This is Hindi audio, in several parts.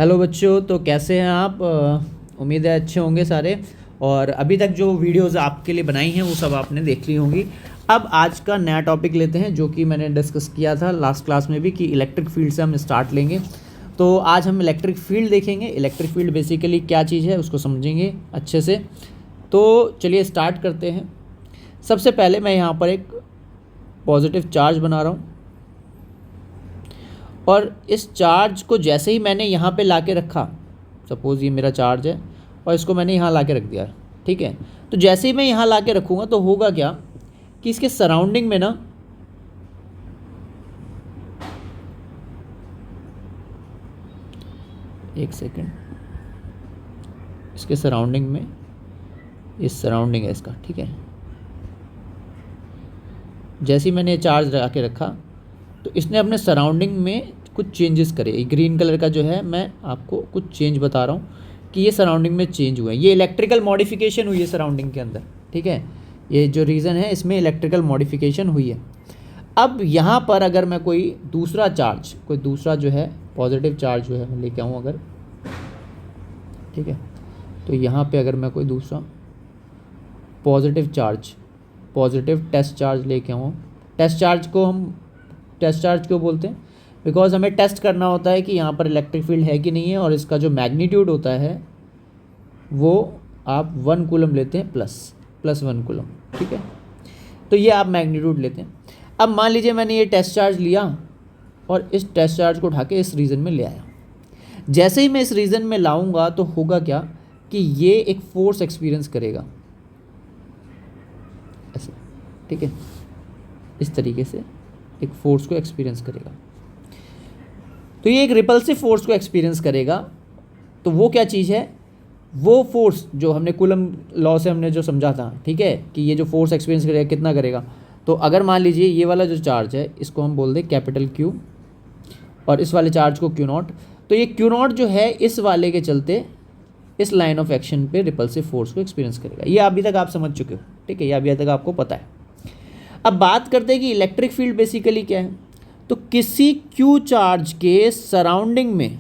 हेलो बच्चों, तो कैसे हैं आप? उम्मीद है अच्छे होंगे सारे। और अभी तक जो वीडियोस आपके लिए बनाई हैं वो सब आपने देख ली होंगी। अब आज का नया टॉपिक लेते हैं जो कि मैंने डिस्कस किया था लास्ट क्लास में भी कि इलेक्ट्रिक फील्ड से हम स्टार्ट लेंगे। तो आज हम इलेक्ट्रिक फील्ड देखेंगे। इलेक्ट्रिक फील्ड बेसिकली क्या चीज़ है उसको समझेंगे अच्छे से। तो चलिए स्टार्ट करते हैं। सबसे पहले मैं यहाँ पर एक पॉजिटिव चार्ज बना रहा हूँ और इस चार्ज को जैसे ही मैंने यहाँ पे लाके रखा, सपोज़ ये मेरा चार्ज है और इसको मैंने यहाँ लाके रख दिया, ठीक है। तो जैसे ही मैं यहाँ लाके रखूँगा तो होगा क्या कि इसके सराउंडिंग में ना एक सेकेंड, इसके सराउंडिंग में, इस सराउंडिंग है इसका, ठीक है। जैसे ही मैंने ये चार्ज लगा के रखा तो इसने अपने सराउंडिंग में कुछ चेंजेस करे। ग्रीन कलर का जो है मैं आपको कुछ चेंज बता रहा हूँ कि ये सराउंडिंग में चेंज हुए हैं। ये इलेक्ट्रिकल मॉडिफिकेशन हुई है सराउंडिंग के अंदर, ठीक है। ये जो रीज़न है इसमें इलेक्ट्रिकल मॉडिफिकेशन हुई है। अब यहाँ पर अगर मैं कोई दूसरा जो है पॉजिटिव चार्ज जो है मैं लेके आऊँ अगर, ठीक है, तो यहाँ पे अगर मैं कोई दूसरा पॉजिटिव टेस्ट चार्ज लेके आऊँ। टेस्ट चार्ज क्यों बोलते हैं? बिकॉज हमें टेस्ट करना होता है कि यहाँ पर इलेक्ट्रिक फील्ड है कि नहीं है, और इसका जो मैग्नीट्यूड होता है वो आप 1 कूलम लेते हैं, प्लस 1 कूलम, ठीक है। तो ये आप मैग्नीट्यूड लेते हैं। अब मान लीजिए मैंने ये टेस्ट चार्ज लिया और इस टेस्ट चार्ज को उठा के इस रीजन में ले आया। जैसे ही मैं इस रीजन में लाऊंगा तो होगा क्या कि ये एक फोर्स एक्सपीरियंस करेगा ऐसे, ठीक है। इस तरीके से एक फोर्स को एक्सपीरियंस करेगा। तो ये एक रिपल्सिव फोर्स को एक्सपीरियंस करेगा। तो वो क्या चीज़ है? वो फोर्स जो हमने कूलम लॉ से हमने जो समझा था, ठीक है, कि ये जो फोर्स एक्सपीरियंस करेगा कितना करेगा। तो अगर मान लीजिए ये वाला जो चार्ज है इसको हम बोल दें कैपिटल Q और इस वाले चार्ज को Q0, तो ये Q0 जो है इस वाले के चलते इस लाइन ऑफ एक्शन पे रिपल्सिव फोर्स को एक्सपीरियंस करेगा। ये अभी तक आप समझ चुके हो, ठीक है, ये अभी तक आपको पता है। अब बात करते हैं कि इलेक्ट्रिक फील्ड बेसिकली क्या है। तो किसी Q चार्ज के सराउंडिंग में,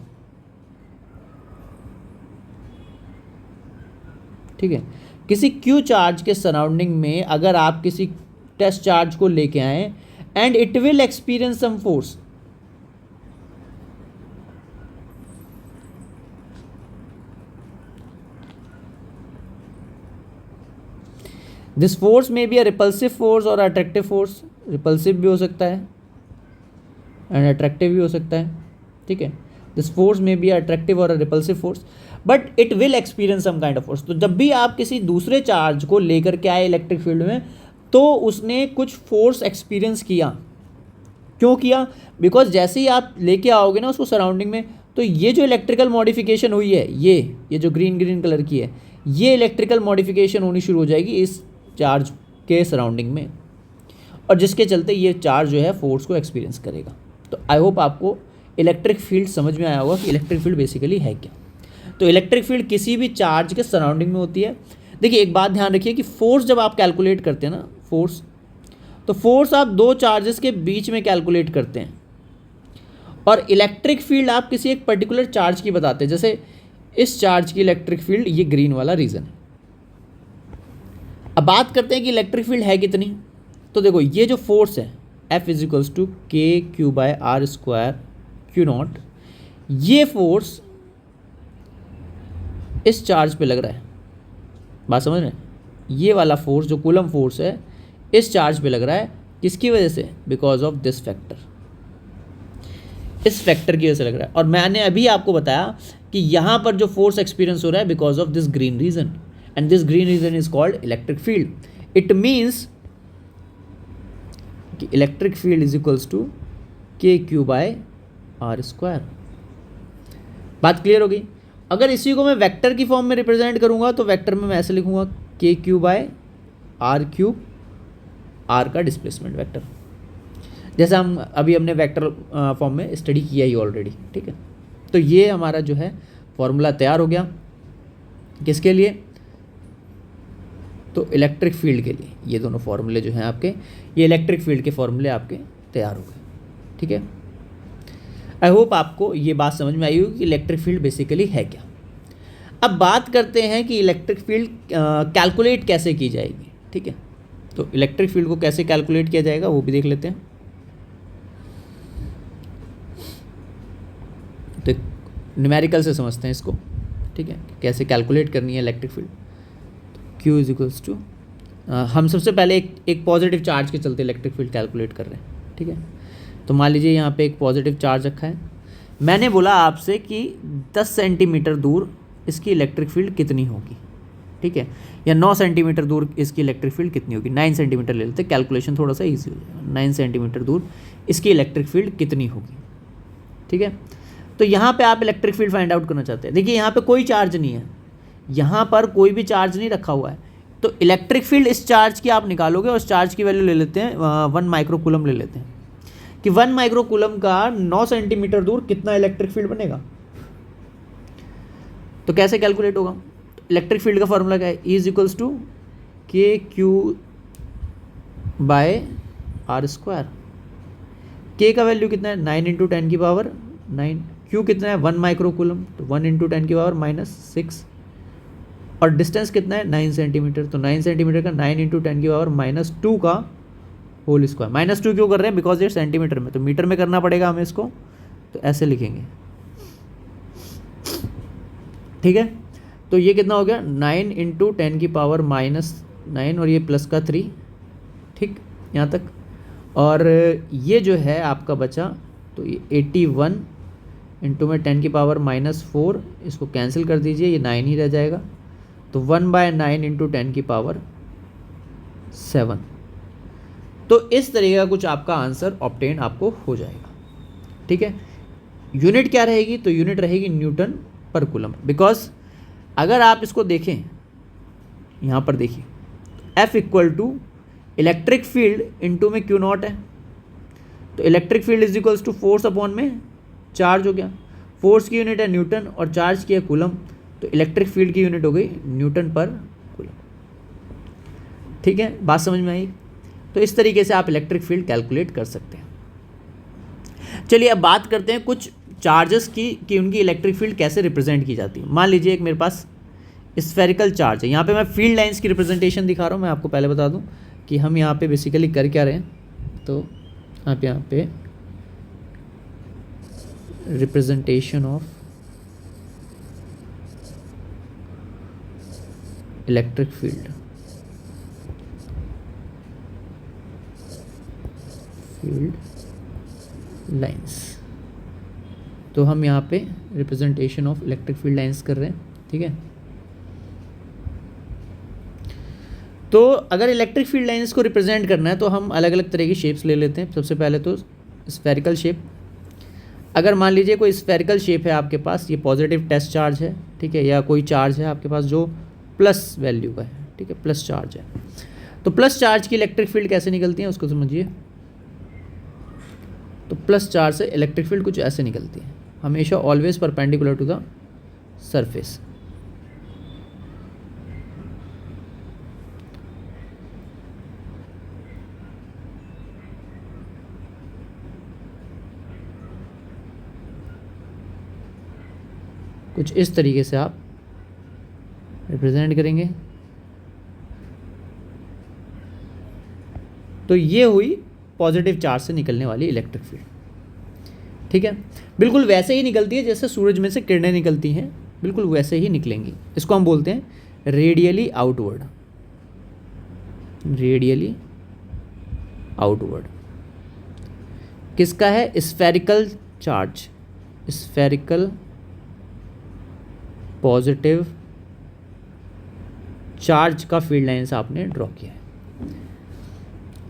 ठीक है, किसी Q चार्ज के सराउंडिंग में अगर आप किसी टेस्ट चार्ज को लेके आए and it will experience some force, this force में बी अ रिपल्सिव फोर्स और अट्रैक्टिव फोर्स। रिपल्सिव भी हो सकता है एंड अट्रैक्टिव भी हो सकता है, ठीक है। दिस फोर्स में बी अट्रैक्टिव और repulsive force but it will experience some kind of force. तो जब भी आप किसी दूसरे चार्ज को लेकर के आए इलेक्ट्रिक फील्ड में तो उसने कुछ फोर्स एक्सपीरियंस किया। क्यों किया? बिकॉज जैसे ही आप लेके आओगे ना उसको सराउंडिंग में, तो ये जो इलेक्ट्रिकल मॉडिफिकेशन हुई है, ये जो ग्रीन कलर की है, ये इलेक्ट्रिकल मॉडिफिकेशन होनी शुरू हो जाएगी इस चार्ज के सराउंडिंग में, और जिसके चलते ये चार्ज जो है फोर्स को एक्सपीरियंस करेगा। तो आई होप आपको इलेक्ट्रिक फील्ड समझ में आया होगा कि इलेक्ट्रिक फील्ड बेसिकली है क्या। तो इलेक्ट्रिक फील्ड किसी भी चार्ज के सराउंडिंग में होती है। देखिए एक बात ध्यान रखिए कि फोर्स जब आप कैलकुलेट करते हैं ना, तो फोर्स आप दो चार्जेस के बीच में कैलकुलेट करते हैं, और इलेक्ट्रिक फील्ड आप किसी एक पर्टिकुलर चार्ज की बताते हैं। जैसे इस चार्ज की इलेक्ट्रिक फील्ड, ये ग्रीन वाला रीजन है। अब बात करते हैं कि इलेक्ट्रिक फील्ड है कितनी। तो देखो ये जो फोर्स है F = KQ/R² Q0, ये फोर्स इस चार्ज पे लग रहा है। बात समझ रहे हैं? ये वाला फोर्स जो कूलम फोर्स है इस चार्ज पे लग रहा है। किसकी वजह से? बिकॉज ऑफ दिस फैक्टर, इस फैक्टर की वजह से लग रहा है। और मैंने अभी आपको बताया कि यहाँ पर जो फोर्स एक्सपीरियंस हो रहा है because of this green region, and this green region is called electric field. It means कि इलेक्ट्रिक फील्ड = KQ/R²। बात क्लियर हो गई? अगर इसी को मैं वेक्टर की फॉर्म में रिप्रेजेंट करूंगा तो वेक्टर में मैं ऐसे लिखूंगा KQ/R3, R का डिस्प्लेसमेंट वेक्टर, जैसा हमने वेक्टर फॉर्म में स्टडी किया ही ऑलरेडी, ठीक है। तो ये हमारा जो है फॉर्मूला तैयार हो गया। किसके लिए? तो इलेक्ट्रिक फील्ड के लिए। ये दोनों फॉर्मूले जो हैं आपके, ये इलेक्ट्रिक फील्ड के फॉर्मूले आपके तैयार हो गए, ठीक है। आई होप आपको ये बात समझ में आई होगी कि इलेक्ट्रिक फील्ड बेसिकली है क्या। अब बात करते हैं कि इलेक्ट्रिक फील्ड कैलकुलेट कैसे की जाएगी, ठीक है। तो इलेक्ट्रिक फील्ड को कैसे कैलकुलेट किया जाएगा वो भी देख लेते हैं। तो न्यूमेरिकल से समझते हैं इसको, ठीक है, कैसे कैलकुलेट करनी है electric field. Q is equals to, हम सबसे पहले एक पॉजिटिव चार्ज के चलते इलेक्ट्रिक फील्ड कैलकुलेट कर रहे हैं, ठीक है। तो मान लीजिए यहाँ पे एक पॉजिटिव चार्ज रखा है, मैंने बोला आपसे कि 10 सेंटीमीटर दूर इसकी इलेक्ट्रिक फील्ड कितनी होगी, ठीक है, या 9 सेंटीमीटर दूर इसकी इलेक्ट्रिक फील्ड कितनी होगी। 9 सेंटीमीटर ले लेते हैं, कैलकुलेशन थोड़ा सा ईजी हो जाएगा। 9 सेंटीमीटर दूर इसकी इलेक्ट्रिक फील्ड कितनी होगी, ठीक है। तो यहाँ पे आप इलेक्ट्रिक फील्ड फाइंड आउट करना चाहते हैं। देखिए यहाँ पे कोई चार्ज नहीं है, यहाँ पर कोई भी चार्ज नहीं रखा हुआ है, तो इलेक्ट्रिक फील्ड इस चार्ज की आप निकालोगे और इस चार्ज की वैल्यू ले लेते हैं 1 माइक्रोकूलम ले लेते हैं कि 1 माइक्रोकूलम का 9 सेंटीमीटर दूर कितना इलेक्ट्रिक फील्ड बनेगा। तो कैसे कैलकुलेट होगा, तो इलेक्ट्रिक फील्ड का फॉर्मूला क्या है, E is equals to KQ by R square. K का वैल्यू कितना है 9 इंटू 10 की पावर 9, Q कितना है 1 माइक्रोकूलम, तो 1 इंटू 10 की पावर -6, और डिस्टेंस कितना है 9 सेंटीमीटर, तो 9 सेंटीमीटर का 9 इंटू 10 की पावर -2 का होल स्क्वायर। -2 क्यों कर रहे हैं, बिकॉज ये सेंटीमीटर में, तो मीटर में करना पड़ेगा हमें इसको, तो ऐसे लिखेंगे, ठीक है। तो ये कितना हो गया 9 इंटू 10 की पावर -9 और ये प्लस का 3, ठीक, यहाँ तक। और ये जो है आपका बचा, तो ये 81 इंटू में 10 की पावर -4, इसको कैंसिल कर दीजिए, ये 9 ही रह जाएगा, तो 1/9 इंटू 10 की पावर 7। तो इस तरीके का कुछ आपका आंसर ऑब्टेन आपको हो जाएगा, ठीक है। यूनिट क्या रहेगी, तो यूनिट रहेगी न्यूटन पर कूलम, बिकॉज अगर आप इसको देखें, यहाँ पर देखिए F equal to electric field into में Q नॉट है, तो इलेक्ट्रिक field is equals to force upon में चार्ज हो गया। फोर्स की यूनिट है न्यूटन और चार्ज की है कूलम, तो इलेक्ट्रिक फील्ड की यूनिट हो गई न्यूटन पर कूलम, ठीक है। बात समझ में आई। तो इस तरीके से आप इलेक्ट्रिक फील्ड कैलकुलेट कर सकते हैं। चलिए अब बात करते हैं कुछ चार्जेस की कि उनकी इलेक्ट्रिक फील्ड कैसे रिप्रेजेंट की जाती है। मान लीजिए एक मेरे पास स्फेरिकल चार्ज है, यहाँ पे मैं फील्ड लाइंस की रिप्रेजेंटेशन दिखा रहा हूँ। मैं आपको पहले बता दूँ कि हम यहाँ पे बेसिकली कर क्या रहे हैं, तो आप यहाँ पे representation of electric field lines, तो हम यहाँ पे representation of electric field lines कर रहे हैं, ठीक है। तो अगर इलेक्ट्रिक फील्ड लाइंस को रिप्रेजेंट करना है तो हम अलग अलग तरह की शेप्स ले लेते हैं। सबसे पहले तो स्फेरिकल शेप, अगर मान लीजिए कोई स्फेरिकल शेप है आपके पास, ये पॉजिटिव टेस्ट चार्ज है, ठीक है, या कोई चार्ज है आपके पास जो प्लस वैल्यू का है, ठीक है, प्लस चार्ज है, तो प्लस चार्ज की इलेक्ट्रिक फील्ड कैसे निकलती है उसको समझिए। तो प्लस चार्ज से इलेक्ट्रिक फील्ड कुछ ऐसे निकलती है, हमेशा always perpendicular to the surface. कुछ इस तरीके से आप रिप्रेजेंट करेंगे। तो ये हुई पॉजिटिव चार्ज से निकलने वाली इलेक्ट्रिक फील्ड, ठीक है। बिल्कुल वैसे ही निकलती है जैसे सूरज में से किरणें निकलती हैं, बिल्कुल वैसे ही निकलेंगी। इसको हम बोलते हैं रेडियली आउटवर्ड, रेडियली आउटवर्ड। किसका है, spherical charge, spherical positive charge का फील्ड लाइंस आपने ड्रॉ किया है।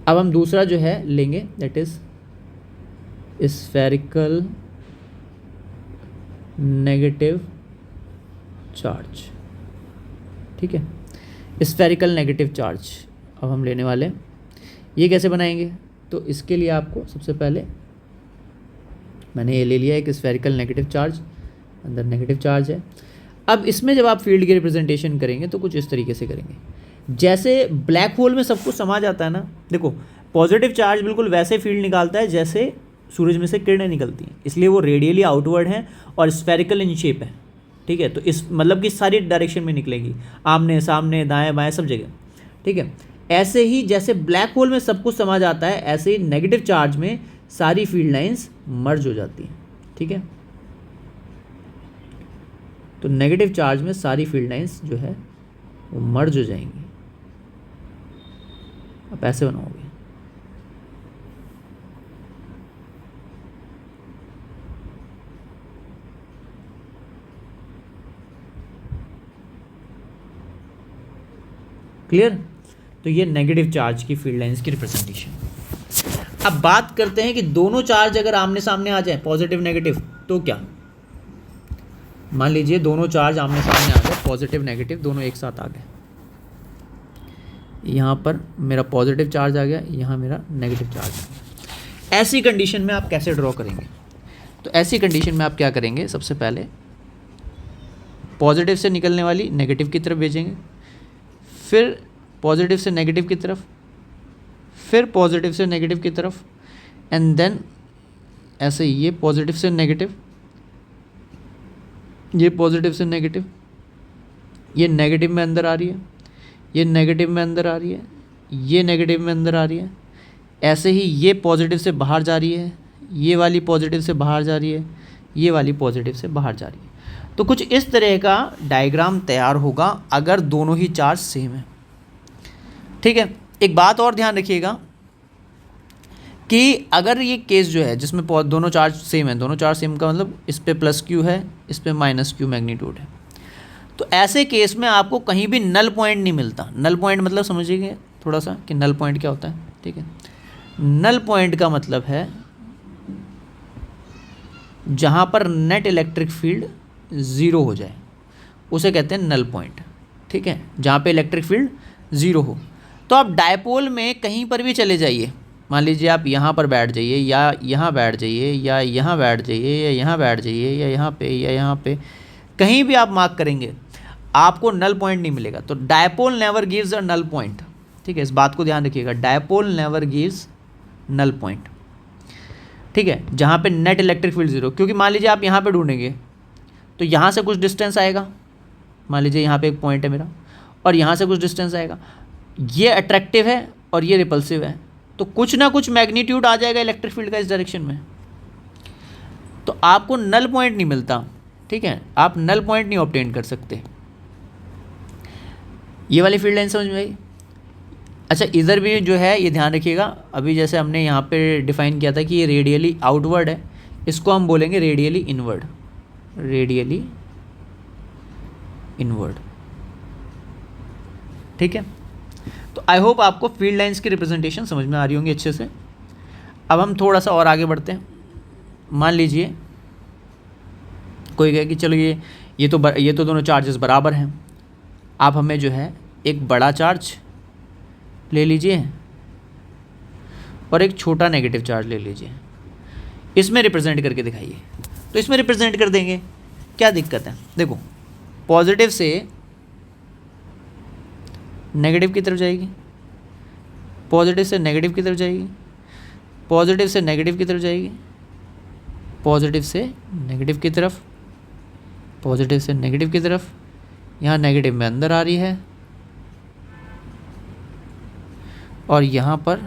अब हम दूसरा जो है लेंगे, that is spherical negative charge, ठीक है, स्फेरिकल नेगेटिव चार्ज अब हम लेने वाले हैं। ये कैसे बनाएंगे, तो इसके लिए आपको सबसे पहले मैंने ये ले लिया एक स्फेरिकल नेगेटिव चार्ज, अंदर नेगेटिव चार्ज है। अब इसमें जब आप फील्ड की रिप्रेजेंटेशन करेंगे तो कुछ इस तरीके से करेंगे, जैसे ब्लैक होल में सब कुछ समा जाता है ना। देखो पॉजिटिव चार्ज बिल्कुल वैसे फील्ड निकालता है जैसे सूरज में से किरणें निकलती हैं, इसलिए वो रेडियली आउटवर्ड हैं और स्फेरिकल इन शेप है। ठीक है, तो इस मतलब कि सारी डायरेक्शन में निकलेगी, आमने सामने दाएं बाएं सब जगह। ठीक है, ऐसे ही जैसे ब्लैक होल में सब कुछ समा जाता है, ऐसे ही नेगेटिव चार्ज में सारी फील्ड लाइंस मर्ज हो जाती हैं। ठीक है, तो नेगेटिव चार्ज में सारी फील्ड लाइंस जो है वो मर्ज हो जाएंगी। आप ऐसे बनाओगे, क्लियर। तो ये नेगेटिव चार्ज की फील्ड लाइंस की रिप्रेजेंटेशन। अब बात करते हैं कि दोनों चार्ज अगर आमने सामने आ जाए, पॉजिटिव नेगेटिव, तो क्या। मान लीजिए दोनों चार्ज आमने सामने आ गए, पॉजिटिव नेगेटिव दोनों एक साथ आ गए। यहाँ पर मेरा पॉजिटिव चार्ज आ गया, यहाँ मेरा नेगेटिव चार्ज आ गया। ऐसी कंडीशन में आप कैसे ड्रॉ करेंगे? तो ऐसी कंडीशन में आप क्या करेंगे, सबसे पहले पॉजिटिव से निकलने वाली नेगेटिव की तरफ भेजेंगे, फिर पॉजिटिव से नेगेटिव की तरफ, फिर पॉजिटिव से नेगेटिव की तरफ, एंड देन ऐसे ये पॉजिटिव से नेगेटिव, ये पॉजिटिव से नेगेटिव, ये नेगेटिव में अंदर आ रही है, ये नेगेटिव में अंदर आ रही है, ये नेगेटिव में अंदर आ रही है। ऐसे ही ये पॉजिटिव से बाहर जा रही है, ये वाली पॉजिटिव से बाहर जा रही है, ये वाली पॉजिटिव से बाहर जा रही है। तो कुछ इस तरह का डायग्राम तैयार होगा अगर दोनों ही चार्ज सेम है। ठीक है, एक बात और ध्यान रखिएगा कि अगर ये केस जो है जिसमें दोनों चार्ज सेम है, दोनों चार्ज सेम का मतलब इस पे प्लस क्यू है, इस पे माइनस क्यू मैग्नीट्यूड है, तो ऐसे केस में आपको कहीं भी नल पॉइंट नहीं मिलता। नल पॉइंट मतलब समझिए थोड़ा सा कि नल पॉइंट क्या होता है। ठीक है, नल पॉइंट का मतलब है जहाँ पर नेट इलेक्ट्रिक फील्ड ज़ीरो हो जाए, उसे कहते हैं नल पॉइंट। ठीक है, जहाँ पे इलेक्ट्रिक फील्ड ज़ीरो हो। तो आप डायपोल में कहीं पर भी चले जाइए, मान लीजिए आप यहाँ पर बैठ जाइए, या यहाँ बैठ जाइए, या यहाँ बैठ जाइए, या यहाँ बैठ जाइए, या यहाँ पे, या यहाँ पे, कहीं भी आप मार्क करेंगे आपको नल पॉइंट नहीं मिलेगा। तो dipole never gives a null point. ठीक है, इस बात को ध्यान रखिएगा, dipole never gives null point. ठीक है, जहाँ पे नेट इलेक्ट्रिक फील्ड ज़ीरो, क्योंकि मान लीजिए आप यहाँ पे ढूंढेंगे तो यहाँ से कुछ डिस्टेंस आएगा, मान लीजिए यहाँ पे एक पॉइंट है मेरा, और यहाँ से कुछ डिस्टेंस आएगा, ये अट्रैक्टिव है और ये रिपल्सिव है, तो कुछ ना कुछ मैग्नीट्यूड आ जाएगा इलेक्ट्रिक फील्ड का इस डायरेक्शन में, तो आपको नल पॉइंट नहीं मिलता। ठीक है, आप नल पॉइंट नहीं ऑब्टेन कर सकते। ये वाली फील्ड लाइन समझ में आई? अच्छा, इधर भी जो है ये ध्यान रखिएगा, अभी जैसे हमने यहाँ पे डिफाइन किया था कि ये रेडियली आउटवर्ड है, इसको हम बोलेंगे रेडियली इनवर्ड, रेडियली इनवर्ड। ठीक है, तो आई होप आपको फील्ड लाइंस की रिप्रेजेंटेशन समझ में आ रही होंगी अच्छे से। अब हम थोड़ा सा और आगे बढ़ते हैं। मान लीजिए कोई कहे कि चलो ये तो दोनों चार्जेस बराबर हैं, आप हमें जो है एक बड़ा चार्ज ले लीजिए और एक छोटा नेगेटिव चार्ज ले लीजिए, इसमें रिप्रेजेंट करके दिखाइए। तो इसमें रिप्रेजेंट कर देंगे, क्या दिक्कत है? देखो, पॉजिटिव से नेगेटिव की तरफ जाएगी, पॉजिटिव से नेगेटिव की तरफ जाएगी, पॉजिटिव से नेगेटिव की तरफ जाएगी, पॉजिटिव से नेगेटिव की तरफ, पॉजिटिव से नेगेटिव की तरफ, यहाँ नेगेटिव में अंदर आ रही है, और यहाँ पर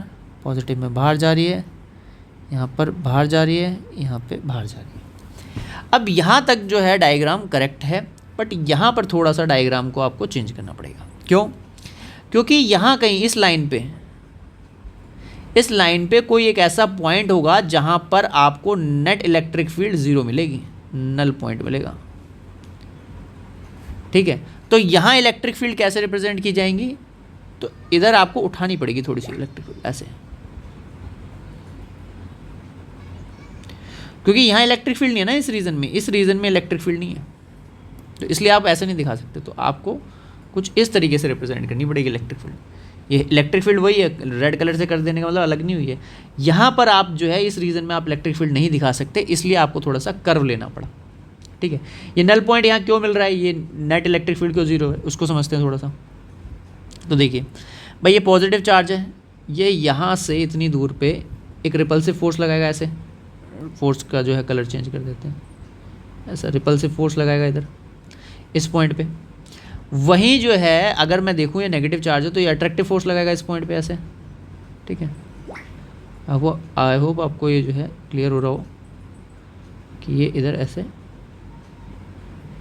पॉजिटिव में बाहर जा रही है, यहाँ पर बाहर जा रही है, यहाँ पे बाहर जा रही है। अब यहाँ तक जो है डायग्राम करेक्ट है, बट यहाँ पर थोड़ा सा डायग्राम को आपको चेंज करना पड़ेगा। क्यों? क्योंकि यहाँ कहीं इस लाइन पे कोई एक ऐसा पॉइंट होगा जहाँ पर आपको नेट इलेक्ट्रिक फील्ड ज़ीरो मिलेगी, नल पॉइंट मिलेगा। ठीक है, तो यहाँ इलेक्ट्रिक फील्ड कैसे रिप्रेजेंट की जाएंगी? तो इधर आपको उठानी पड़ेगी थोड़ी सी इलेक्ट्रिक फील्ड, ऐसे, क्योंकि यहाँ इलेक्ट्रिक फील्ड नहीं है ना इस रीजन में इलेक्ट्रिक फील्ड नहीं है, तो इसलिए आप ऐसे नहीं दिखा सकते। तो आपको कुछ इस तरीके से रिप्रेजेंट करनी पड़ेगी इलेक्ट्रिक फील्ड। ये इलेक्ट्रिक फील्ड वही है, रेड कलर से कर देने का मतलब अलग नहीं हुई है। यहाँ पर आप जो है इस रीजन में आप इलेक्ट्रिक फील्ड नहीं दिखा सकते, इसलिए आपको थोड़ा सा कर्व लेना पड़ा। ठीक है, ये नल पॉइंट यहाँ क्यों मिल रहा है, ये नेट इलेक्ट्रिक फील्ड क्यों जीरो है, उसको समझते हैं थोड़ा सा। तो देखिए भाई, ये पॉजिटिव चार्ज है, ये यहाँ से इतनी दूर पे एक रिपल्सिव फोर्स लगाएगा ऐसे, फोर्स का जो है कलर चेंज कर देते हैं, ऐसा रिपल्सिव फोर्स लगाएगा इधर इस पॉइंट पे। वहीं जो है अगर मैं देखूँ ये नेगेटिव चार्ज है तो ये अट्रैक्टिव फोर्स लगाएगा इस पॉइंट पे ऐसे, ठीक है। अब आई होप आपको ये जो है क्लियर हो रहा हो कि ये इधर ऐसे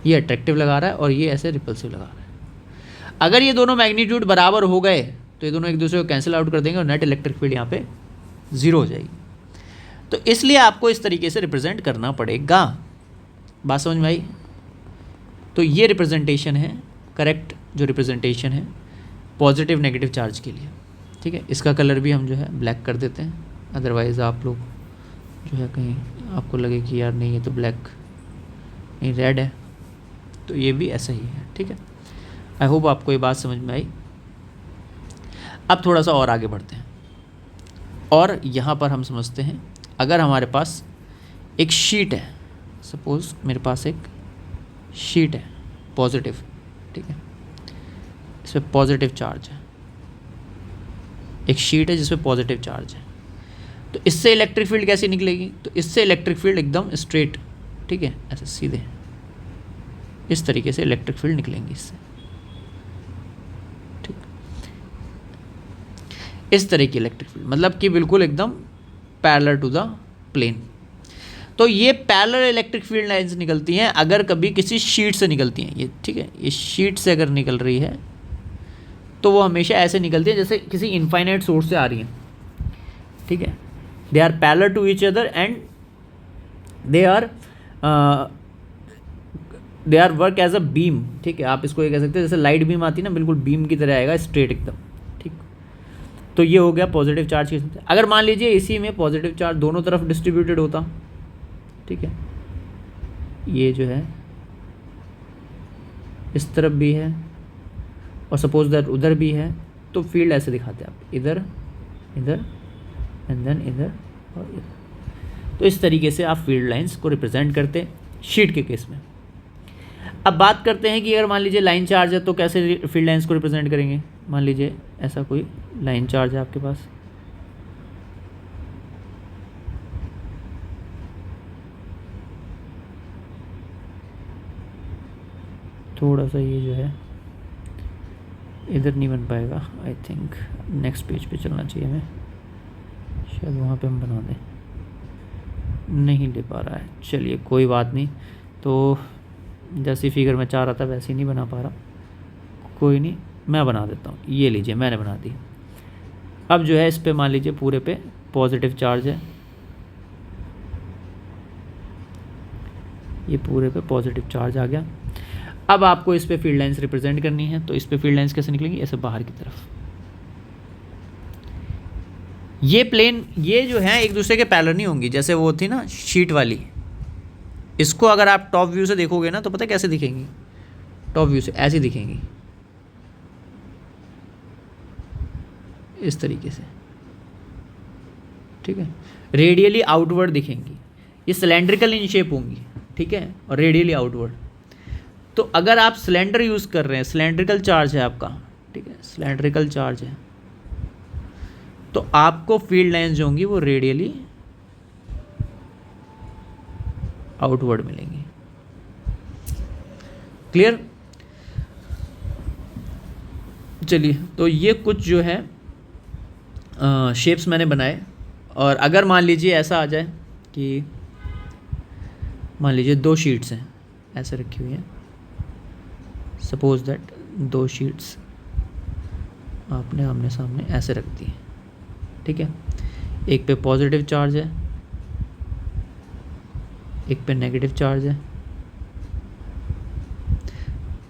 ये अट्रैक्टिव लगा रहा है और ये ऐसे रिपल्सिव लगा रहा है। अगर ये दोनों मैग्नीट्यूड बराबर हो गए तो ये दोनों एक दूसरे को कैंसिल आउट कर देंगे और नेट इलेक्ट्रिक फील्ड यहाँ पे 0 हो जाएगी। तो इसलिए आपको इस तरीके से रिप्रेजेंट करना पड़ेगा। बात समझ में आई? तो ये रिप्रेजेंटेशन है करेक्ट, जो रिप्रेजेंटेशन है पॉजिटिव नेगेटिव चार्ज के लिए, ठीक है। इसका कलर भी हम जो है ब्लैक कर देते हैं, अदरवाइज़ आप लोग जो है कहीं आपको लगे कि यार नहीं ये तो ब्लैक नहीं रेड है, तो ये भी ऐसा ही है, ठीक है। आई होप आपको ये बात समझ में आई। अब थोड़ा सा और आगे बढ़ते हैं और यहाँ पर हम समझते हैं अगर हमारे पास एक शीट है, सपोज़ मेरे पास एक शीट है पॉजिटिव, ठीक है, इस पर पॉजिटिव चार्ज है, एक शीट है जिस पे पॉजिटिव चार्ज है, तो इससे इलेक्ट्रिक फील्ड कैसी निकलेगी? तो इससे इलेक्ट्रिक फील्ड एकदम स्ट्रेट, ठीक है, ऐसे सीधे इस तरीके से इलेक्ट्रिक फील्ड निकलेंगी इससे, ठीक, इस तरह की इलेक्ट्रिक फील्ड, मतलब कि बिल्कुल एकदम पैरेलल टू द प्लेन। तो ये पैरेलल इलेक्ट्रिक फील्ड लाइंस निकलती हैं अगर कभी किसी शीट से निकलती हैं ये, ठीक है, ये शीट से अगर निकल रही है तो वो हमेशा ऐसे निकलती है जैसे किसी इनफाइनाइट सोर्स से आ रही हैं, ठीक है। They are parallel to each other and they are work as a beam, ठीक है। आप इसको ये कह सकते हैं जैसे लाइट बीम आती है ना, बिल्कुल बीम की तरह आएगा स्ट्रेट एकदम, ठीक। तो ये हो गया पॉजिटिव चार्ज की। अगर मान लीजिए इसी में पॉजिटिव चार्ज दोनों तरफ डिस्ट्रीब्यूटेड होता, ठीक है, ये जो है इस तरफ भी है और सपोज दैट उधर भी है, तो फील्ड ऐसे दिखाते हैं आप, इधर इधर एंड देन इधर और इधर। तो इस तरीके से आप फील्ड लाइंस को रिप्रेजेंट करते शीट के केस में। अब बात करते हैं कि अगर मान लीजिए लाइन चार्ज है तो कैसे फील्ड लाइंस को रिप्रेजेंट करेंगे। मान लीजिए ऐसा कोई लाइन चार्ज है आपके पास, थोड़ा सा ये जो है इधर नहीं बन पाएगा, आई थिंक नेक्स्ट पेज पे चलना चाहिए हमें, शायद वहाँ पे हम बना दें, नहीं ले पा रहा है, चलिए कोई बात नहीं। तो जैसी फिगर मैं चाह रहा था वैसे ही नहीं बना पा रहा, कोई नहीं मैं बना देता हूँ। ये लीजिए मैंने बना दी। अब जो है इस पे मान लीजिए पूरे पे पॉजिटिव चार्ज है, ये पूरे पे पॉजिटिव चार्ज आ गया। अब आपको इस पे फील्ड लाइंस रिप्रेजेंट करनी है, तो इस पे फील्ड लाइंस कैसे निकलेंगी? ऐसे बाहर की तरफ। ये प्लेन ये जो है एक दूसरे के पैरेलल नहीं होंगी, जैसे वो थी ना शीट वाली। इसको अगर आप टॉप व्यू से देखोगे ना तो पता है कैसे दिखेंगी? टॉप व्यू से ऐसी दिखेंगी, इस तरीके से, ठीक है, रेडियली आउटवर्ड दिखेंगी। ये सिलेंड्रिकल इन शेप होंगी, ठीक है, और रेडियली आउटवर्ड। तो अगर आप सिलेंडर यूज़ कर रहे हैं, सिलेंड्रिकल चार्ज है आपका, ठीक है, सिलेंड्रिकल चार्ज है, तो आपको फील्ड लाइंस जो होंगी वो रेडियली आउटवर्ड मिलेंगी। क्लियर? चलिए, तो ये कुछ जो है शेप्स मैंने बनाए। और अगर मान लीजिए ऐसा आ जाए कि मान लीजिए 2 शीट्स हैं ऐसे रखी हुई हैं, सपोज दैट 2 शीट्स आपने आमने सामने ऐसे रख दी हैं, ठीक है, एक पे पॉजिटिव चार्ज है, एक पे नेगेटिव चार्ज है।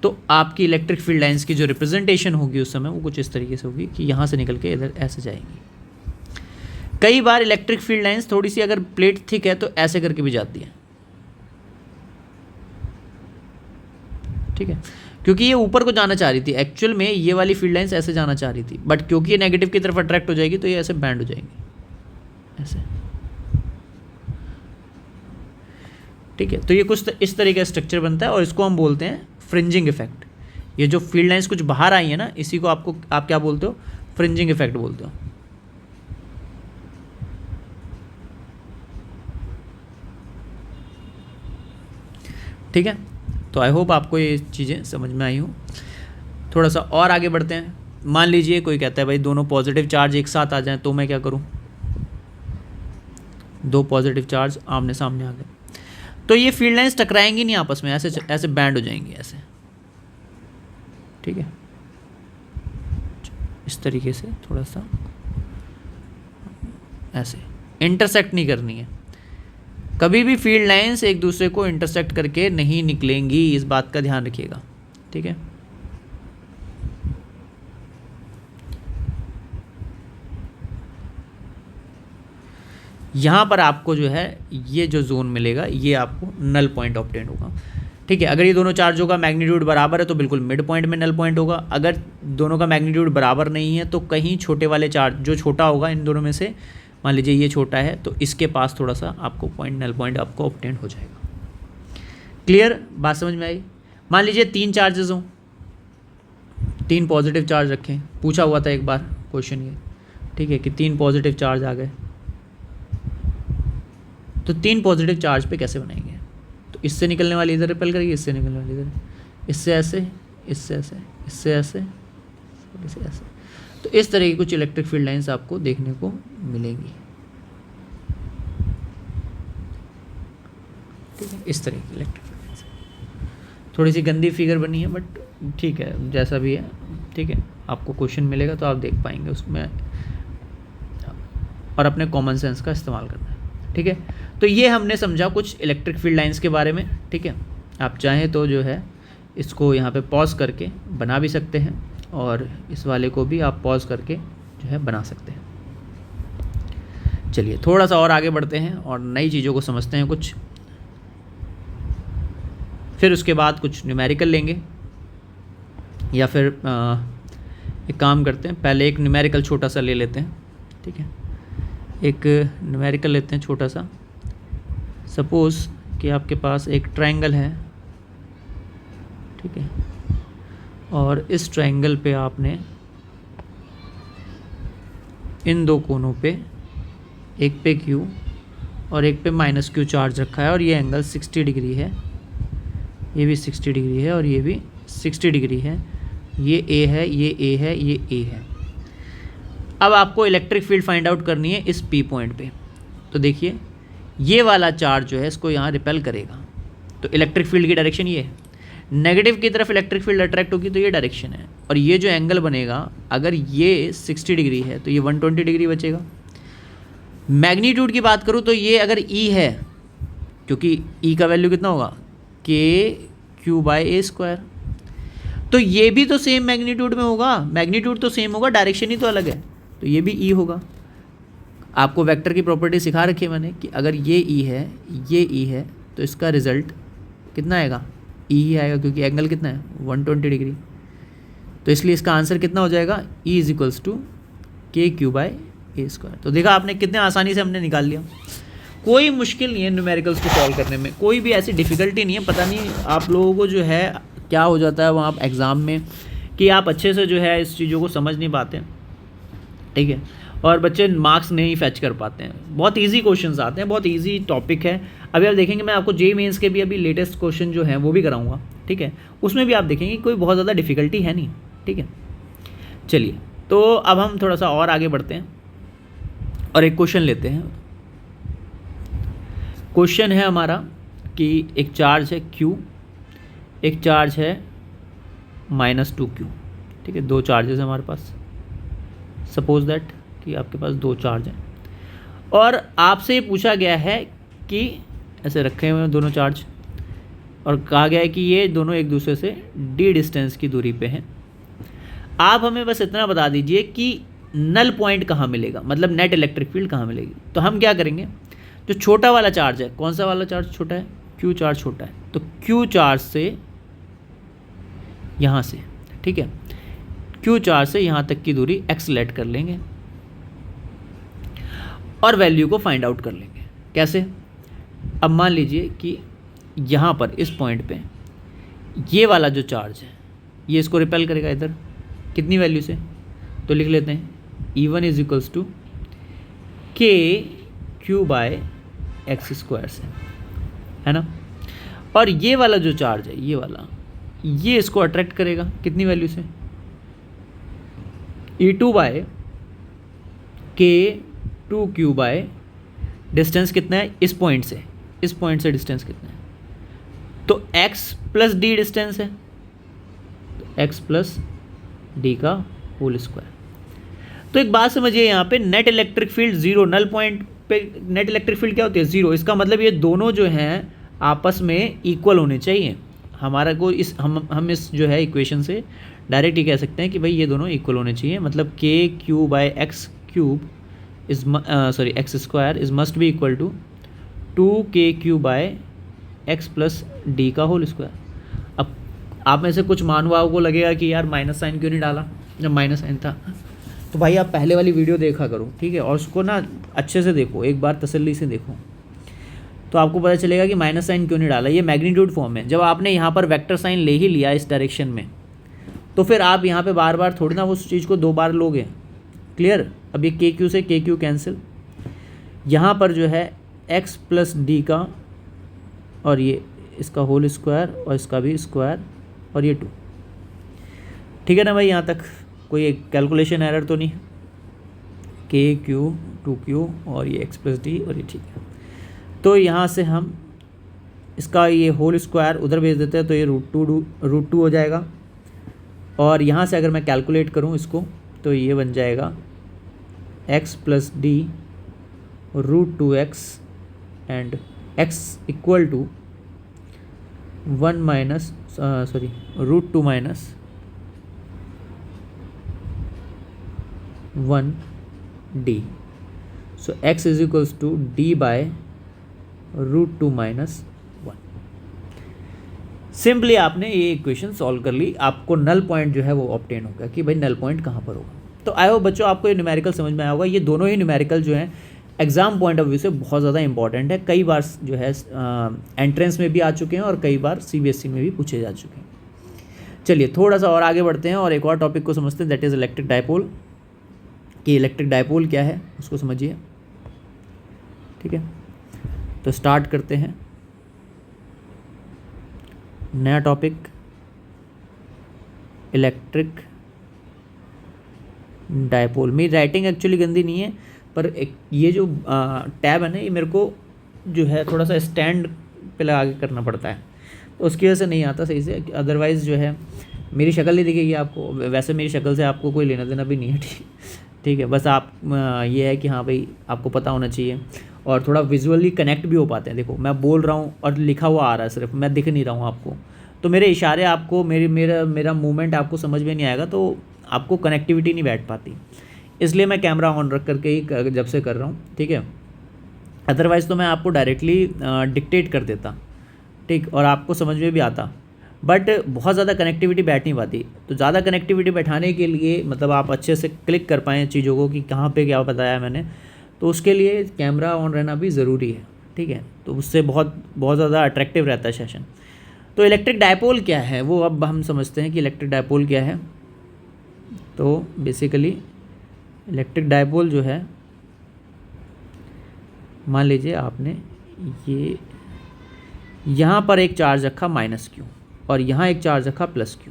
तो आपकी इलेक्ट्रिक फील्ड लाइंस की जो रिप्रेजेंटेशन होगी उस समय वो कुछ इस तरीके से होगी कि यहाँ से निकल के इधर ऐसे जाएंगी। कई बार इलेक्ट्रिक फील्ड लाइंस थोड़ी सी अगर प्लेट थिक है तो ऐसे करके भी जाती है, ठीक है, क्योंकि ये ऊपर को जाना चाह रही थी। एक्चुअल में ये वाली फील्ड लाइंस ऐसे जाना चाह रही थी, बट क्योंकि ये नेगेटिव की तरफ अट्रैक्ट हो जाएगी तो ये ऐसे बैंड हो जाएंगी ऐसे, ठीक है। तो ये कुछ इस तरीके का स्ट्रक्चर बनता है और इसको हम बोलते हैं फ्रिंजिंग इफेक्ट। ये जो फील्ड लाइंस कुछ बाहर आई है ना, इसी को आप क्या बोलते हो? फ्रिंजिंग इफेक्ट बोलते हो। ठीक है, तो आई होप आपको ये चीज़ें समझ में आई हो। थोड़ा सा और आगे बढ़ते हैं। मान लीजिए कोई कहता है भाई दोनों पॉजिटिव चार्ज एक साथ आ जाएं, तो मैं क्या करूं? दो पॉजिटिव चार्ज आमने सामने आ गए, तो ये फील्ड लाइंस टकराएंगी नहीं आपस में, ऐसे ऐसे बैंड हो जाएंगी ऐसे, ठीक है, इस तरीके से थोड़ा सा ऐसे इंटरसेक्ट नहीं करनी है। कभी भी फील्ड लाइंस एक दूसरे को इंटरसेक्ट करके नहीं निकलेंगी, इस बात का ध्यान रखिएगा, ठीक है। यहाँ पर आपको जो है ये जो जोन मिलेगा ये आपको नल पॉइंट ऑब्टेन होगा, ठीक है। अगर ये दोनों चार्जों का मैग्नीट्यूड बराबर है तो बिल्कुल मिड पॉइंट में नल पॉइंट होगा। अगर दोनों का मैग्नीट्यूड बराबर नहीं है तो कहीं छोटे वाले चार्ज जो छोटा होगा इन दोनों में से, मान लीजिए ये छोटा है तो इसके पास थोड़ा सा आपको पॉइंट नल पॉइंट आपको ऑब्टेन हो जाएगा। क्लियर, बात समझ में आई? मान लीजिए 3 चार्जेस हों, 3 पॉजिटिव चार्ज रखें, पूछा हुआ था एक बार क्वेश्चन ये, ठीक है, कि 3 पॉजिटिव चार्ज आ गए, तो 3 पॉजिटिव चार्ज पे कैसे बनाएंगे? तो इससे निकलने वाली इधर रिपेल करेगी, इससे निकलने वाली इधर, इससे ऐसे, इससे ऐसे, इससे ऐसे, इससे ऐसे। तो इस तरह की कुछ इलेक्ट्रिक फील्ड लाइंस आपको देखने को मिलेंगी, ठीक है, इस तरह की इलेक्ट्रिक फील्ड लाइंस। थोड़ी सी गंदी फिगर बनी है बट ठीक है, जैसा भी है, ठीक है। आपको क्वेश्चन मिलेगा तो आप देख पाएंगे उसमें, और अपने कॉमन सेंस का इस्तेमाल करना है, ठीक है। तो ये हमने समझा कुछ इलेक्ट्रिक फील्ड लाइंस के बारे में, ठीक है। आप चाहें तो जो है इसको यहाँ पे पॉज करके बना भी सकते हैं, और इस वाले को भी आप पॉज करके जो है बना सकते हैं। चलिए थोड़ा सा और आगे बढ़ते हैं और नई चीज़ों को समझते हैं कुछ, फिर उसके बाद कुछ न्यूमेरिकल लेंगे, या फिर एक काम करते हैं, पहले एक न्यूमेरिकल छोटा सा ले लेते हैं, ठीक है। एक न्यूमेरिकल लेते हैं छोटा सा। सपोज़ कि आपके पास एक ट्रायंगल है, ठीक है, और इस ट्रायंगल पे आपने इन दो कोनों पे, एक पे Q और एक पे -Q चार्ज रखा है, और ये एंगल 60 डिग्री है, ये भी 60 डिग्री है और ये भी 60 डिग्री है। ये A है, ये A है, ये A है। अब आपको इलेक्ट्रिक फील्ड फाइंड आउट करनी है इस P पॉइंट पे। तो देखिए ये वाला चार्ज जो है इसको यहाँ रिपेल करेगा, तो इलेक्ट्रिक फील्ड की डायरेक्शन ये है, नेगेटिव की तरफ इलेक्ट्रिक फील्ड अट्रैक्ट होगी तो ये डायरेक्शन है। और ये जो एंगल बनेगा, अगर ये 60 डिग्री है तो ये 120 डिग्री बचेगा। मैग्नीट्यूड की बात करूँ तो ये अगर E है, क्योंकि E का वैल्यू कितना होगा, KQ/A², तो ये भी तो सेम मैग्नीट्यूड में होगा, मैग्नीट्यूड तो सेम होगा, डायरेक्शन ही तो अलग है, तो ये भी E होगा। आपको वेक्टर की प्रॉपर्टी सिखा रखी है मैंने कि अगर ये E है, ये E है, तो इसका रिजल्ट कितना आएगा, E ही आएगा, क्योंकि एंगल कितना है 120 डिग्री। तो इसलिए इसका आंसर कितना हो जाएगा, E = KQ/A²। तो देखा आपने कितने आसानी से हमने निकाल लिया, कोई मुश्किल नहीं है न्यूमेरिकल्स को सॉल्व करने में, कोई भी ऐसी डिफ़िकल्टी नहीं है। पता नहीं आप लोगों को जो है क्या हो जाता है वहाँ एग्ज़ाम में कि आप अच्छे से जो है इस चीज़ों को समझ नहीं पाते हैं, ठीक है, और बच्चे मार्क्स नहीं फैच कर पाते हैं। बहुत इजी क्वेश्चंस आते हैं, बहुत इजी टॉपिक है। अभी आप देखेंगे मैं आपको JEE मेंस के भी अभी लेटेस्ट क्वेश्चन जो हैं वो भी कराऊंगा, ठीक है, उसमें भी आप देखेंगे कोई बहुत ज़्यादा डिफ़िकल्टी है नहीं, ठीक है। चलिए तो अब हम थोड़ा सा और आगे बढ़ते हैं और एक क्वेश्चन लेते हैं। क्वेश्चन है हमारा कि एक चार्ज है Q, एक चार्ज है -2Q, ठीक है, दो चार्जेस हैं हमारे पास। सपोज दैट कि आपके पास दो चार्ज हैं और आपसे पूछा गया है कि ऐसे रखे हुए हैं दोनों चार्ज, और कहा गया है कि ये दोनों एक दूसरे से d डिस्टेंस की दूरी पे हैं। आप हमें बस इतना बता दीजिए कि नल पॉइंट कहाँ मिलेगा, मतलब नेट इलेक्ट्रिक फील्ड कहाँ मिलेगी। तो हम क्या करेंगे, जो छोटा वाला चार्ज है, कौन सा वाला चार्ज छोटा है, Q चार्ज छोटा है, तो Q चार्ज से यहाँ से, ठीक है, Q चार्ज से यहाँ तक की दूरी x लेट कर लेंगे और वैल्यू को फाइंड आउट कर लेंगे। कैसे, अब मान लीजिए कि यहाँ पर इस पॉइंट पे ये वाला जो चार्ज है ये इसको रिपेल करेगा इधर, कितनी वैल्यू से, तो लिख लेते हैं E1 = KQ/x² से, है ना। और ये वाला जो चार्ज है, ये वाला, ये इसको अट्रैक्ट करेगा कितनी वैल्यू से, E2/K2Q डिस्टेंस कितना है इस पॉइंट से, इस पॉइंट से डिस्टेंस कितना है, तो x + d डिस्टेंस है, तो x + d का होल स्क्वायर। तो एक बात समझिए, यहाँ पे net electric field 0, null point पे नेट इलेक्ट्रिक फील्ड क्या होती है, 0। इसका मतलब ये दोनों जो हैं आपस में इक्वल होने चाहिए। हमारा को इस हम इस जो है इक्वेशन से डायरेक्ट ये कह सकते हैं कि भाई ये दोनों इक्वल होने चाहिए, मतलब KQ/x³ is x² is must be equal to 2KQ/x + d का होल स्क्वायर। अब आप में से कुछ मानवाओं को लगेगा कि यार माइनस साइन क्यों नहीं डाला जब माइनस साइन था, तो भाई आप पहले वाली वीडियो देखा करो, ठीक है, और उसको ना अच्छे से देखो, एक बार तसल्ली से देखो, तो आपको पता चलेगा कि माइनस साइन क्यों नहीं डाला। ये मैग्नीट्यूड फॉर्म है। जब आपने यहाँ पर वेक्टर साइन ले ही लिया इस डायरेक्शन में, तो फिर आप यहाँ पे बार बार थोड़ी ना उस चीज़ को 2 बार लोगे। क्लियर। अब ये KQ से KQ कैंसिल, यहाँ पर जो है x + d का और ये इसका होल स्क्वायर और इसका भी स्क्वायर और ये 2, ठीक है ना भाई। यहाँ तक कोई एक कैलकुलेशन एरर तो नहीं है, KQ 2Q और ये x + d और ये ठीक है। तो यहाँ से हम इसका ये होल स्क्वायर उधर भेज देते हैं, तो ये √2 हो जाएगा, और यहाँ से अगर मैं कैलकुलेट करूँ इसको, तो ये बन जाएगा x + d √2x and x equal to √2 - 1d। So x is equals to d/√2 - 1। Simply आपने ये इक्वेशन सॉल्व कर ली, आपको नल पॉइंट जो है वो ऑब्टेन होगा कि भाई नल पॉइंट कहाँ पर होगा। तो आई होप बच्चों आपको ये न्यूमेरिकल समझ में आया होगा। ये दोनों ही न्यूमेरिकल जो हैं एग्जाम पॉइंट ऑफ व्यू से बहुत ज़्यादा इंपॉर्टेंट है। कई बार जो है एंट्रेंस में भी आ चुके हैं और कई बार CBSE में भी पूछे जा चुके हैं। चलिए थोड़ा सा और आगे बढ़ते हैं और एक और टॉपिक को समझते हैं, दैट इज़ इलेक्ट्रिक डायपोल। कि इलेक्ट्रिक डायपोल क्या है उसको समझिए, ठीक है। तो स्टार्ट करते हैं नया टॉपिक, इलेक्ट्रिक डायपोल। मेरी राइटिंग एक्चुअली गंदी नहीं है, पर एक ये जो टैब है ना, ये मेरे को जो है थोड़ा सा स्टैंड पे लगा के करना पड़ता है, तो उसकी वजह से नहीं आता सही से। अदरवाइज़ जो है मेरी शक्ल नहीं दिखेगी आपको, वैसे मेरी शक्ल से आपको कोई लेना देना भी नहीं है, ठीक है। बस आप ये है कि हाँ भाई आपको पता होना चाहिए और थोड़ा विजुअली कनेक्ट भी हो पाते हैं। देखो मैं बोल रहा हूँ और लिखा हुआ आ रहा है, सिर्फ मैं दिख नहीं रहा हूँ आपको, तो मेरे इशारे आपको, मेरा मूवमेंट आपको समझ में नहीं आएगा, तो आपको कनेक्टिविटी नहीं बैठ पाती। इसलिए मैं कैमरा ऑन रख करके ही जब से कर रहा हूँ, ठीक है। अदरवाइज़ तो मैं आपको डायरेक्टली डिक्टेट कर देता, ठीक, और आपको समझ में भी आता, बट बहुत ज़्यादा कनेक्टिविटी बैठ नहीं पाती। तो ज़्यादा कनेक्टिविटी बैठाने के लिए, मतलब आप अच्छे से क्लिक कर पाएँ चीज़ों को कि कहाँ पे क्या बताया मैंने, तो उसके लिए कैमरा ऑन रहना भी ज़रूरी है, ठीक है। तो उससे बहुत ज़्यादा अट्रैक्टिव रहता है सेशन। तो इलेक्ट्रिक डायपोल क्या है वो अब हम समझते हैं कि इलेक्ट्रिक डायपोल क्या है। तो बेसिकली इलेक्ट्रिक डायपोल जो है, मान लीजिए आपने ये यहाँ पर एक चार्ज रखा -Q और यहाँ एक चार्ज रखा +Q,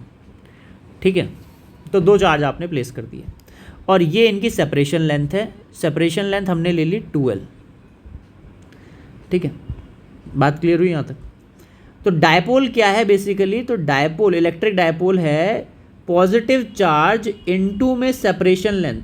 ठीक है। तो 2 चार्ज आपने प्लेस कर दिए और ये इनकी सेपरेशन लेंथ है। सेपरेशन लेंथ हमने ले ली 2L, ठीक है। बात क्लियर हुई यहाँ तक। तो डायपोल क्या है बेसिकली, तो डायपोल, इलेक्ट्रिक डायपोल है पॉजिटिव चार्ज इनटू में सेपरेशन लेंथ।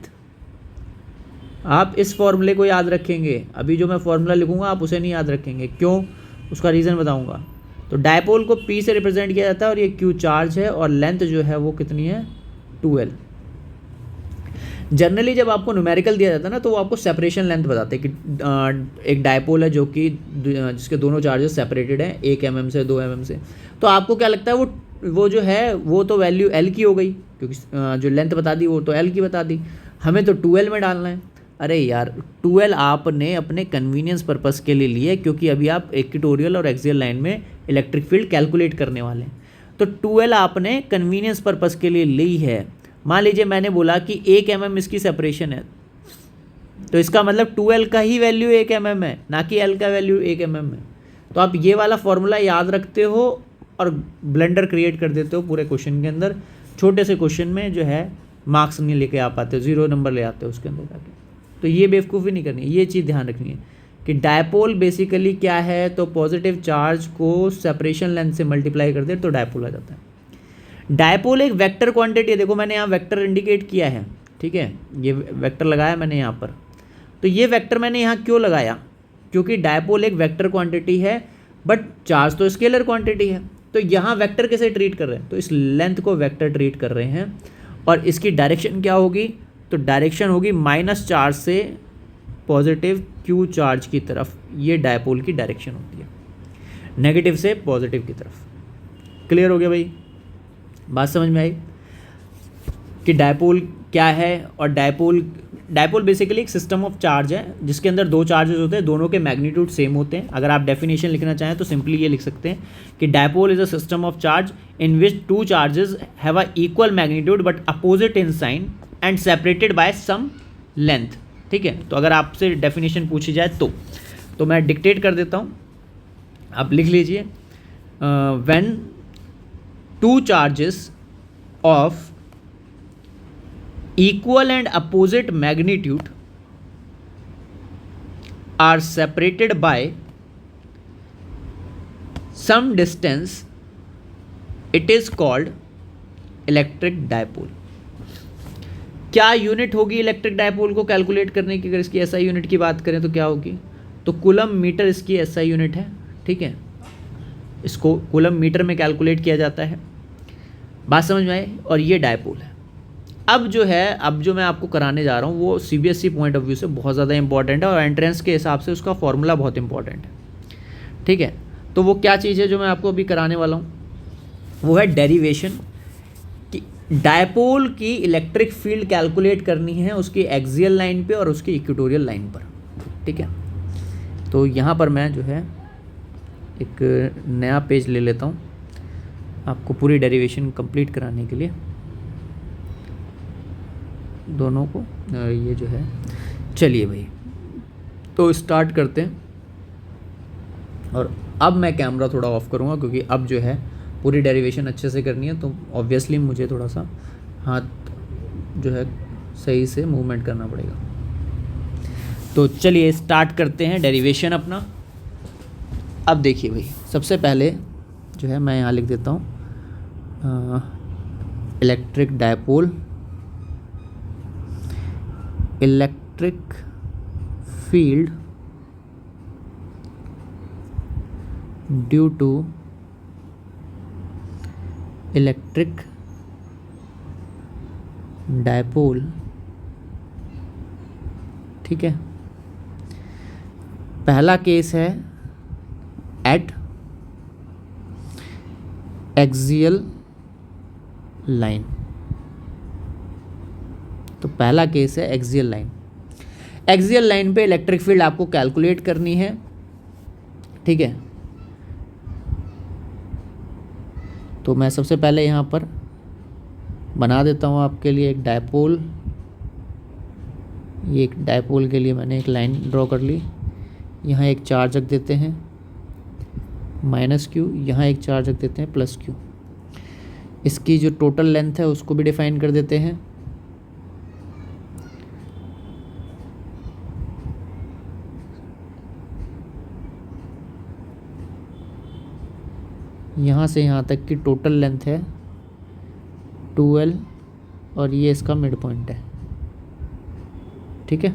आप इस फॉर्मूले को याद रखेंगे, अभी जो मैं फॉर्मूला लिखूंगा आप उसे नहीं याद रखेंगे, क्यों, उसका रीज़न बताऊंगा। तो डायपोल को P से रिप्रेजेंट किया जाता है और ये Q चार्ज है और लेंथ जो है वो कितनी है 2L। जनरली जब आपको न्यूमेरिकल दिया जाता है ना, तो वो आपको सेपरेशन लेंथ बताते हैं कि एक डायपोल है जो कि जिसके दोनों चार्जेस सेपरेटेड हैं 1 mm से 2 mm से, तो आपको क्या लगता है वो जो है वो तो वैल्यू L की हो गई, क्योंकि जो लेंथ बता दी वो तो L की बता दी, हमें तो 2L में डालना है। अरे यार 2L आपने अपने कन्वीनियंस पर्पस के लिए लिया, क्योंकि अभी आप इक्वेटोरियल और एक्सियल लाइन में इलेक्ट्रिक फील्ड कैलकुलेट करने वाले हैं, तो 2L आपने कन्वीनियंस पर्पस के लिए ली है। मान लीजिए मैंने बोला कि 1 mm इसकी सेपरेशन है, तो इसका मतलब 2L का ही वैल्यू 1 mm है, ना कि L का वैल्यू 1 mm है। तो आप ये वाला फॉर्मूला याद रखते हो और ब्लेंडर क्रिएट कर देते हो पूरे क्वेश्चन के अंदर। छोटे से क्वेश्चन में जो है मार्क्स नहीं लेके आ पाते, 0 नंबर ले आते हो उसके अंदर जाके। तो ये बेवकूफ़ी नहीं करनी है, ये चीज़ ध्यान रखनी है कि डायपोल बेसिकली क्या है, तो पॉजिटिव चार्ज को सेपरेशन लेंथ से मल्टीप्लाई कर दे तो डायपोल आ जाता है। डायपोल एक वेक्टर क्वांटिटी है, देखो मैंने यहाँ वेक्टर इंडिकेट किया है, ठीक है, ये वेक्टर लगाया मैंने यहाँ पर। तो ये वेक्टर मैंने यहाँ क्यों लगाया, क्योंकि डायपोल एक वेक्टर क्वांटिटी है बट चार्ज तो स्केलर क्वांटिटी है। तो यहाँ वेक्टर कैसे ट्रीट कर रहे हैं, तो इस लेंथ को वेक्टर ट्रीट कर रहे हैं और इसकी डायरेक्शन क्या होगी, तो डायरेक्शन होगी माइनस चार्ज से पॉजिटिव क्यू चार्ज की तरफ। ये डायपोल की डायरेक्शन होती है, नेगेटिव से पॉजिटिव की तरफ। क्लियर हो गया भाई, बात समझ में आई कि डायपोल क्या है। और डायपोल बेसिकली एक सिस्टम ऑफ चार्ज है जिसके अंदर दो चार्जेस होते हैं, दोनों के मैग्नीट्यूड सेम होते हैं। अगर आप डेफिनेशन लिखना चाहें तो सिंपली ये लिख सकते हैं कि dipole is a system of charge in which two charges have a equal magnitude but opposite in sign and separated by some length. ठीक है, तो अगर आपसे डेफिनेशन पूछी जाए तो मैं डिक्टेट कर देता हूँ, आप लिख लीजिए। When two charges of equal and opposite magnitude are separated by some distance, it is called electric dipole। क्या यूनिट होगी इलेक्ट्रिक डायपोल को कैलकुलेट करने की, अगर इसकी एसआई यूनिट की बात करें तो क्या होगी, तो कूलम मीटर इसकी एसआई यूनिट है। ठीक है, इसको कूलम मीटर में कैलकुलेट किया जाता है, बात समझ में आई। और ये डायपोल है। अब जो मैं आपको कराने जा रहा हूँ वो सीबीएसई पॉइंट ऑफ व्यू से बहुत ज़्यादा इंपॉर्टेंट है और एंट्रेंस के हिसाब से उसका फॉर्मूला बहुत इंपॉर्टेंट है। ठीक है, तो वो क्या चीज़ है जो मैं आपको अभी कराने वाला हूँ, वो है डेरिवेशन कि डायपोल की इलेक्ट्रिक फील्ड कैलकुलेट करनी है उसकी एक्सियल लाइन पे और उसकी इक्वेटोरियल लाइन पर। ठीक है, तो यहाँ पर मैं जो है एक नया पेज ले लेता हूँ आपको पूरी डेरिवेशन कंप्लीट कराने के लिए दोनों को। ये जो है, चलिए भाई तो स्टार्ट करते हैं। और अब मैं कैमरा थोड़ा ऑफ करूँगा क्योंकि अब जो है पूरी डेरिवेशन अच्छे से करनी है, तो ऑब्वियसली मुझे थोड़ा सा हाथ जो है सही से मूवमेंट करना पड़ेगा। तो चलिए स्टार्ट करते हैं डेरिवेशन अपना। अब देखिए भाई, सबसे पहले जो है मैं यहाँ लिख देता हूँ electric dipole, electric field due to electric dipole. ठीक है, पहला केस है एट एक्सियल लाइन। तो पहला केस है एक्सियल लाइन। एक्सियल लाइन पे इलेक्ट्रिक फील्ड आपको कैलकुलेट करनी है। ठीक है, तो मैं सबसे पहले यहाँ पर बना देता हूँ आपके लिए एक डायपोल। ये एक डायपोल के लिए मैंने एक लाइन ड्रॉ कर ली। यहाँ एक चार्ज रख देते हैं माइनस क्यू, यहाँ एक चार्ज रख देते हैं प्लस क्यू। इसकी जो टोटल लेंथ है उसको भी डिफाइन कर देते हैं। यहाँ से यहाँ तक की टोटल लेंथ है 2L और ये इसका मिड पॉइंट है। ठीक है,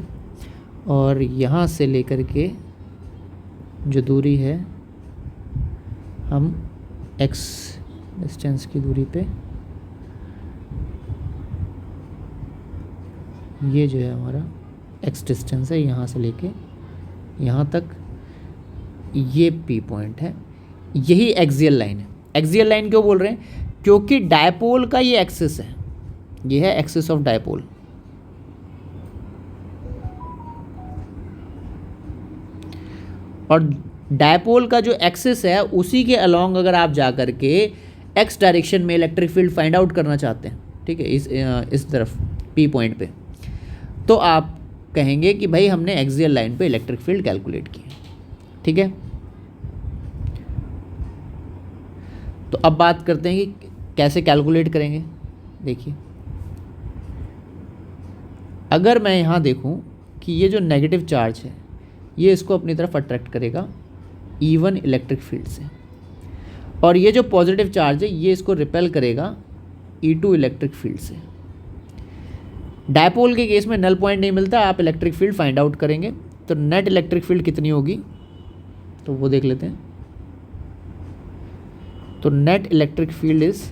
और यहाँ से लेकर के जो दूरी है हम x डिस्टेंस की दूरी पे, ये जो है हमारा x डिस्टेंस है, यहाँ से लेके यहाँ तक ये P पॉइंट है। यही एक्सियल लाइन है। एक्सियल लाइन क्यों बोल रहे हैं, क्योंकि डायपोल का ये एक्सिस है, ये है एक्सिस ऑफ डायपोल। और डायपोल का जो एक्सिस है उसी के अलोंग अगर आप जा कर के एक्स डायरेक्शन में इलेक्ट्रिक फील्ड फाइंड आउट करना चाहते हैं, ठीक है, इस तरफ पी पॉइंट पे, तो आप कहेंगे कि भाई हमने एक्सियल लाइन पे इलेक्ट्रिक फील्ड कैलकुलेट की। ठीक है, तो अब बात करते हैं कि कैसे कैलकुलेट करेंगे। देखिए, अगर मैं यहाँ देखूँ कि ये जो नेगेटिव चार्ज है ये इसको अपनी तरफ अट्रैक्ट करेगा E1 इलेक्ट्रिक फील्ड से, और ये जो पॉजिटिव चार्ज है ये इसको रिपेल करेगा E2 इलेक्ट्रिक फील्ड से। डायपोल के केस में नल पॉइंट नहीं मिलता, आप इलेक्ट्रिक फील्ड फाइंड आउट करेंगे। तो नेट इलेक्ट्रिक फील्ड कितनी होगी तो वो देख लेते हैं। तो नेट इलेक्ट्रिक फील्ड इज,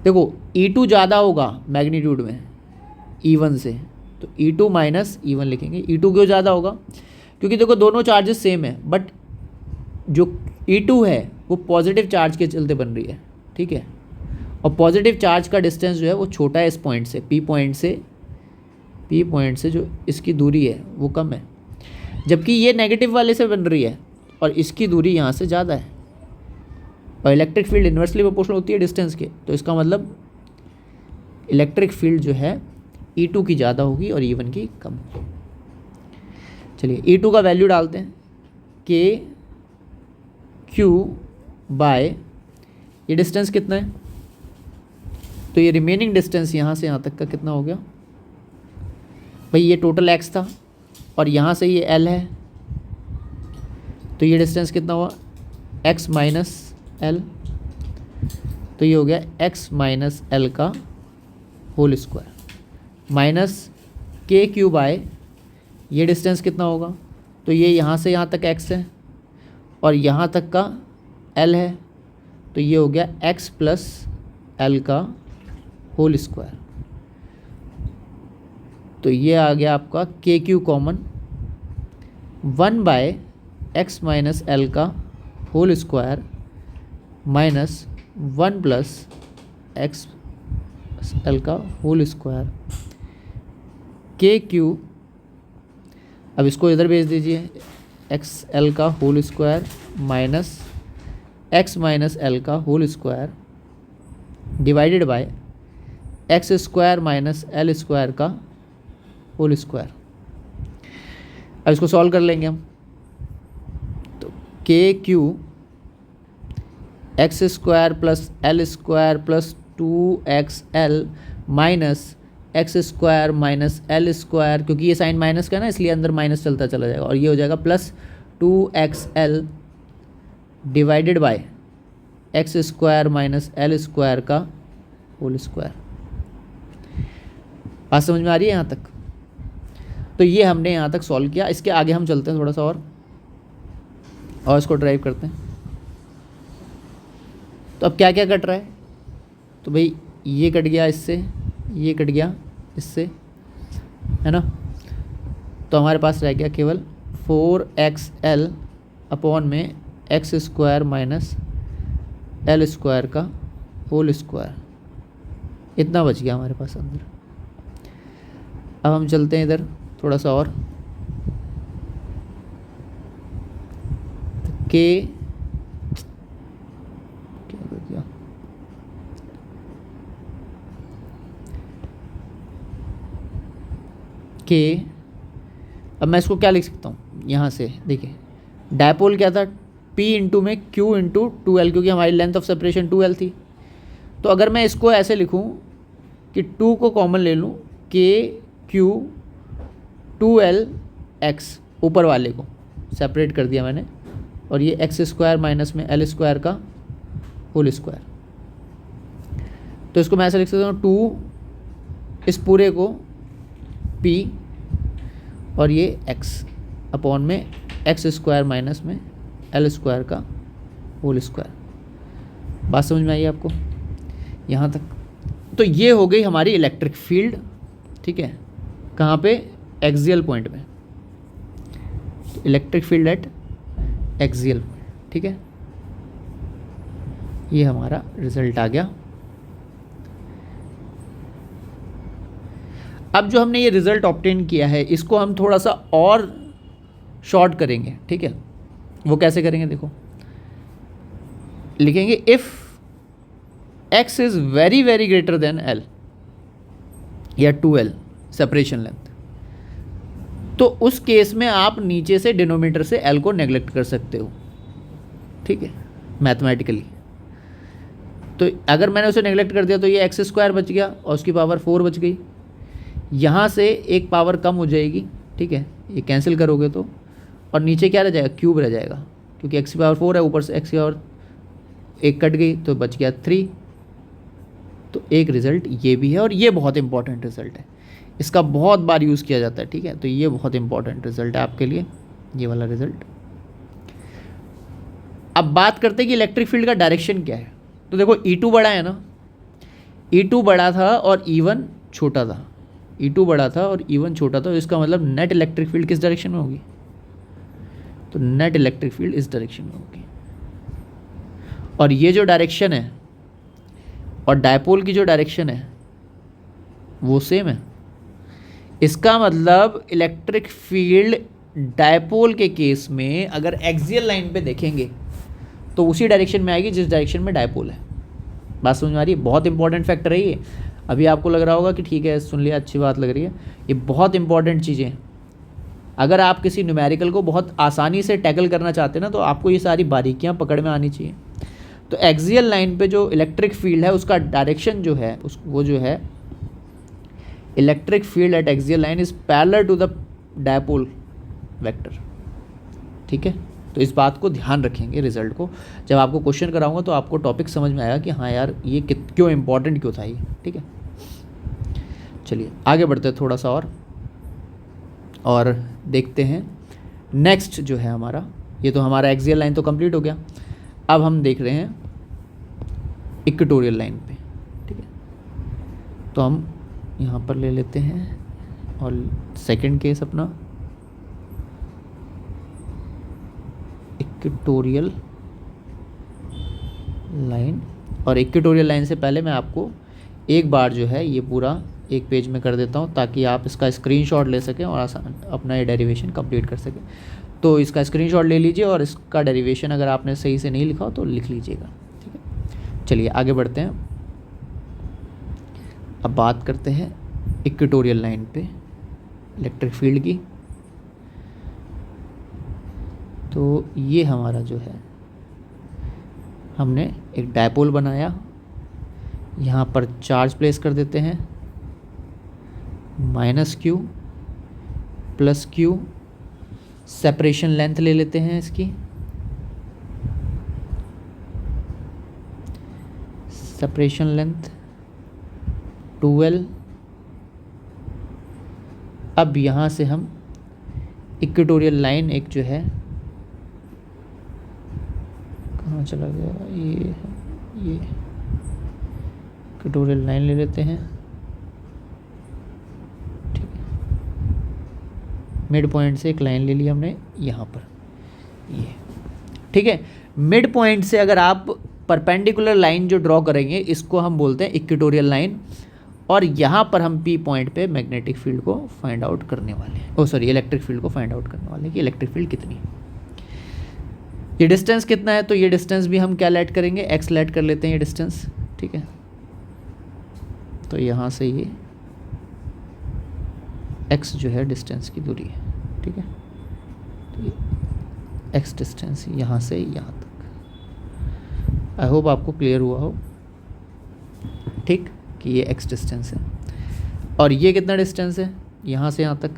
देखो E2 ज़्यादा होगा मैग्नीट्यूड में E1 से, तो E2 माइनस E1 लिखेंगे। E2 क्यों ज़्यादा होगा? क्योंकि देखो दोनों चार्जेस सेम है, बट जो E2 है वो पॉजिटिव चार्ज के चलते बन रही है, ठीक है, और पॉजिटिव चार्ज का डिस्टेंस जो है वो छोटा है इस पॉइंट से, P पॉइंट से जो इसकी दूरी है वो कम है, जबकि ये नेगेटिव वाले से बन रही है और इसकी दूरी यहाँ से ज़्यादा है, और इलेक्ट्रिक फील्ड इन्वर्सली प्रोपोर्शनल होती है डिस्टेंस के। तो इसका मतलब इलेक्ट्रिक फील्ड जो है E2 की ज़्यादा होगी और E1 की कम होगी। चलिए E2 का वैल्यू डालते हैं, KQ बाय, ये डिस्टेंस कितना है, तो ये रिमेनिंग डिस्टेंस यहाँ से यहाँ तक का कितना हो गया भाई, ये टोटल x था और यहाँ से ये L है, तो ये डिस्टेंस कितना हुआ x माइनस L, तो ये हो गया x माइनस L का whole square minus KQ by, ये डिस्टेंस कितना होगा, तो ये यहाँ से यहाँ तक x है और यहाँ तक का L है, तो ये हो गया x प्लस L का होल स्क्वायर। तो ये आ गया आपका KQ कॉमन, 1 बाय x माइनस L का whole square minus 1 plus x L का होल स्क्वायर KQ, अब इसको इधर भेज दीजिए, एक्स एल का whole square minus X minus L का whole square divided by x square minus L square का होल स्क्वायर। अब इसको सॉल्व कर लेंगे हम, तो K Q x square plus L square plus 2xl minus x square minus L square, क्योंकि ये साइन माइनस का है ना इसलिए अंदर माइनस चलता चला जाएगा, और ये हो जाएगा plus 2xl divided by x square minus L square का होल स्क्वायर। बात समझ में आ रही है यहाँ तक? तो ये हमने यहाँ तक सॉल्व किया। इसके आगे हम चलते हैं थोड़ा सा और इसको ड्राइव करते हैं। तो अब क्या क्या कट रहा है, तो भाई ये कट गया इससे, ये कट गया इससे, है ना, तो हमारे पास रह गया केवल 4xl अपॉन में x square minus L square का होल स्क्वायर, इतना बच गया हमारे पास अंदर। अब हम चलते हैं इधर थोड़ा सा और, के क्या कर दिया, के, अब मैं इसको क्या लिख सकता हूँ यहाँ से, देखिए डायपोल क्या था, P इंटू में Q इंटू 2L, क्योंकि हमारी लेंथ ऑफ सेपरेशन 2L थी। तो अगर मैं इसको ऐसे लिखूँ कि 2 को कॉमन ले लूँ, KQ 2L x, ऊपर वाले को सेपरेट कर दिया मैंने, और ये एक्स स्क्वायर माइनस में एल स्क्वायर का होल स्क्वायर। तो इसको मैं ऐसे लिख सकता हूँ 2 इस पूरे को P और ये x अपॉन में एक्स स्क्वायर माइनस में एल स्क्वायर का होल स्क्वायर। बात समझ में आई आपको यहाँ तक? तो ये हो गई हमारी इलेक्ट्रिक फील्ड, ठीक है, कहाँ पे, एक्सियल पॉइंट में, electric field at axial point, ठीक है। ये हमारा रिजल्ट आ गया। अब जो हमने ये रिजल्ट ऑब्टेन किया है इसको हम थोड़ा सा और शॉर्ट करेंगे, ठीक है। वो कैसे करेंगे, देखो लिखेंगे if x is very very greater than l या 2l सेपरेशन लेंथ, तो उस केस में आप नीचे से डिनोमिनेटर से l को नेग्लेक्ट कर सकते हो, ठीक है, मैथमेटिकली। तो अगर मैंने उसे नेगलेक्ट कर दिया तो ये एक्स स्क्वायर बच गया और उसकी पावर 4 बच गई। यहाँ से एक पावर कम हो जाएगी, ठीक है, ये कैंसिल करोगे तो, और नीचे क्या रह जाएगा, क्यूब रह जाएगा, क्योंकि एक्स की पावर 4 है, ऊपर से एक्स की पावर 1 कट गई तो बच गया 3। तो एक रिज़ल्ट ये भी है, और ये बहुत इंपॉर्टेंट रिज़ल्ट है, इसका बहुत बार यूज़ किया जाता है, ठीक है। तो ये बहुत इंपॉर्टेंट रिज़ल्ट है आपके लिए, ये वाला रिज़ल्ट। अब बात करते हैं कि इलेक्ट्रिक फील्ड का डायरेक्शन क्या है। तो देखो E2 बड़ा है ना, E2 बड़ा था और E1 छोटा था, E2 बड़ा था और E1 छोटा था, तो इसका मतलब नेट इलेक्ट्रिक फील्ड किस डायरेक्शन में होगी, तो नेट इलेक्ट्रिक फील्ड इस डायरेक्शन में होगी। और ये जो डायरेक्शन है और डायपोल की जो डायरेक्शन है वो सेम है। इसका मतलब इलेक्ट्रिक फील्ड डायपोल के केस में अगर एक्सियल लाइन पे देखेंगे तो उसी डायरेक्शन में आएगी जिस डायरेक्शन में डायपोल है। बात समझ में आ रही है? बहुत इंपॉर्टेंट फैक्टर है ये। अभी आपको लग रहा होगा कि ठीक है सुन लिया, अच्छी बात लग रही है, ये बहुत इंपॉर्टेंट चीज़ें हैं। अगर आप किसी न्यूमेरिकल को बहुत आसानी से टैकल करना चाहते हैं ना, तो आपको ये सारी बारीकियां पकड़ में आनी चाहिए। तो एक्सियल लाइन पे जो इलेक्ट्रिक फील्ड है उसका डायरेक्शन जो है वो जो है electric field at axial line is parallel to the dipole vector, ठीक है। तो इस बात को ध्यान रखेंगे, रिजल्ट को जब आपको क्वेश्चन कराऊंगा तो आपको टॉपिक समझ में आएगा कि हाँ यार ये क्यों इंपॉर्टेंट क्यों था ये, ठीक है। चलिए आगे बढ़ते हैं थोड़ा सा और देखते हैं नेक्स्ट जो है हमारा, ये तो हमारा एक्सियल लाइन तो कंप्लीट हो गया। अब हम देख रहे हैं इक्वेटोरियल लाइन पे, ठीक है। तो हम यहाँ पर ले लेते हैं और सेकंड केस अपना इक्वेटोरियल लाइन। और इक्वेटोरियल लाइन से पहले मैं आपको एक बार जो है ये पूरा एक पेज में कर देता हूँ ताकि आप इसका स्क्रीनशॉट ले सकें और आसान अपना ये डेरिवेशन कंप्लीट कर सकें। तो इसका स्क्रीनशॉट ले लीजिए और इसका डेरिवेशन अगर आपने सही से नहीं लिखा हो तो लिख लीजिएगा, ठीक है। चलिए आगे बढ़ते हैं। अब बात करते हैं इक्वेटोरियल लाइन पे इलेक्ट्रिक फील्ड की। तो ये हमारा जो है हमने एक डायपोल बनाया, यहाँ पर चार्ज प्लेस कर देते हैं, -q + q, सेपरेशन लेंथ ले लेते हैं इसकी, सेपरेशन लेंथ 2l। अब यहाँ से हम इक्वेटोरियल लाइन एक जो है, कहाँ चला गया ये इक्वेटोरियल लाइन ले लेते हैं, ठीक है। मिड पॉइंट से एक लाइन ले ली हमने यहाँ पर, ये ठीक है। मिड पॉइंट से अगर आप परपेंडिकुलर लाइन जो ड्रॉ करेंगे इसको हम बोलते हैं इक्वेटोरियल लाइन। और यहाँ पर हम P पॉइंट पे मैग्नेटिक फील्ड को फाइंड आउट करने वाले हैं, इलेक्ट्रिक फील्ड को फाइंड आउट करने वाले हैं कि इलेक्ट्रिक फील्ड कितनी है। ये डिस्टेंस कितना है, तो ये डिस्टेंस भी हम क्या लेट करेंगे, x लेट कर लेते हैं ये डिस्टेंस, ठीक है। तो यहाँ से ये x जो है डिस्टेंस की दूरी है, ठीक है। तो ये x डिस्टेंस यहाँ से यहाँ तक। आई होप आपको क्लियर हुआ हो, ठीक, कि ये x डिस्टेंस है। और ये कितना डिस्टेंस है यहाँ से यहाँ तक,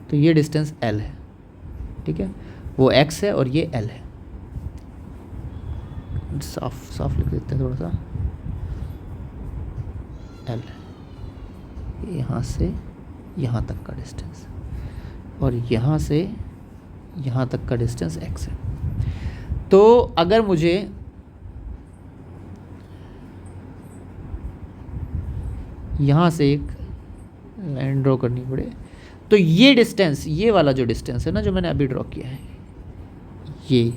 तो ये डिस्टेंस l है, ठीक है। वो x है और ये l है। साफ लिख देते हैं थोड़ा सा, l यहाँ से यहाँ तक का डिस्टेंस और यहाँ से यहाँ तक का डिस्टेंस x है। तो अगर मुझे यहाँ से एक लाइन ड्रॉ करनी पड़े, तो ये डिस्टेंस, ये वाला जो डिस्टेंस है ना जो मैंने अभी ड्रॉ किया है, ये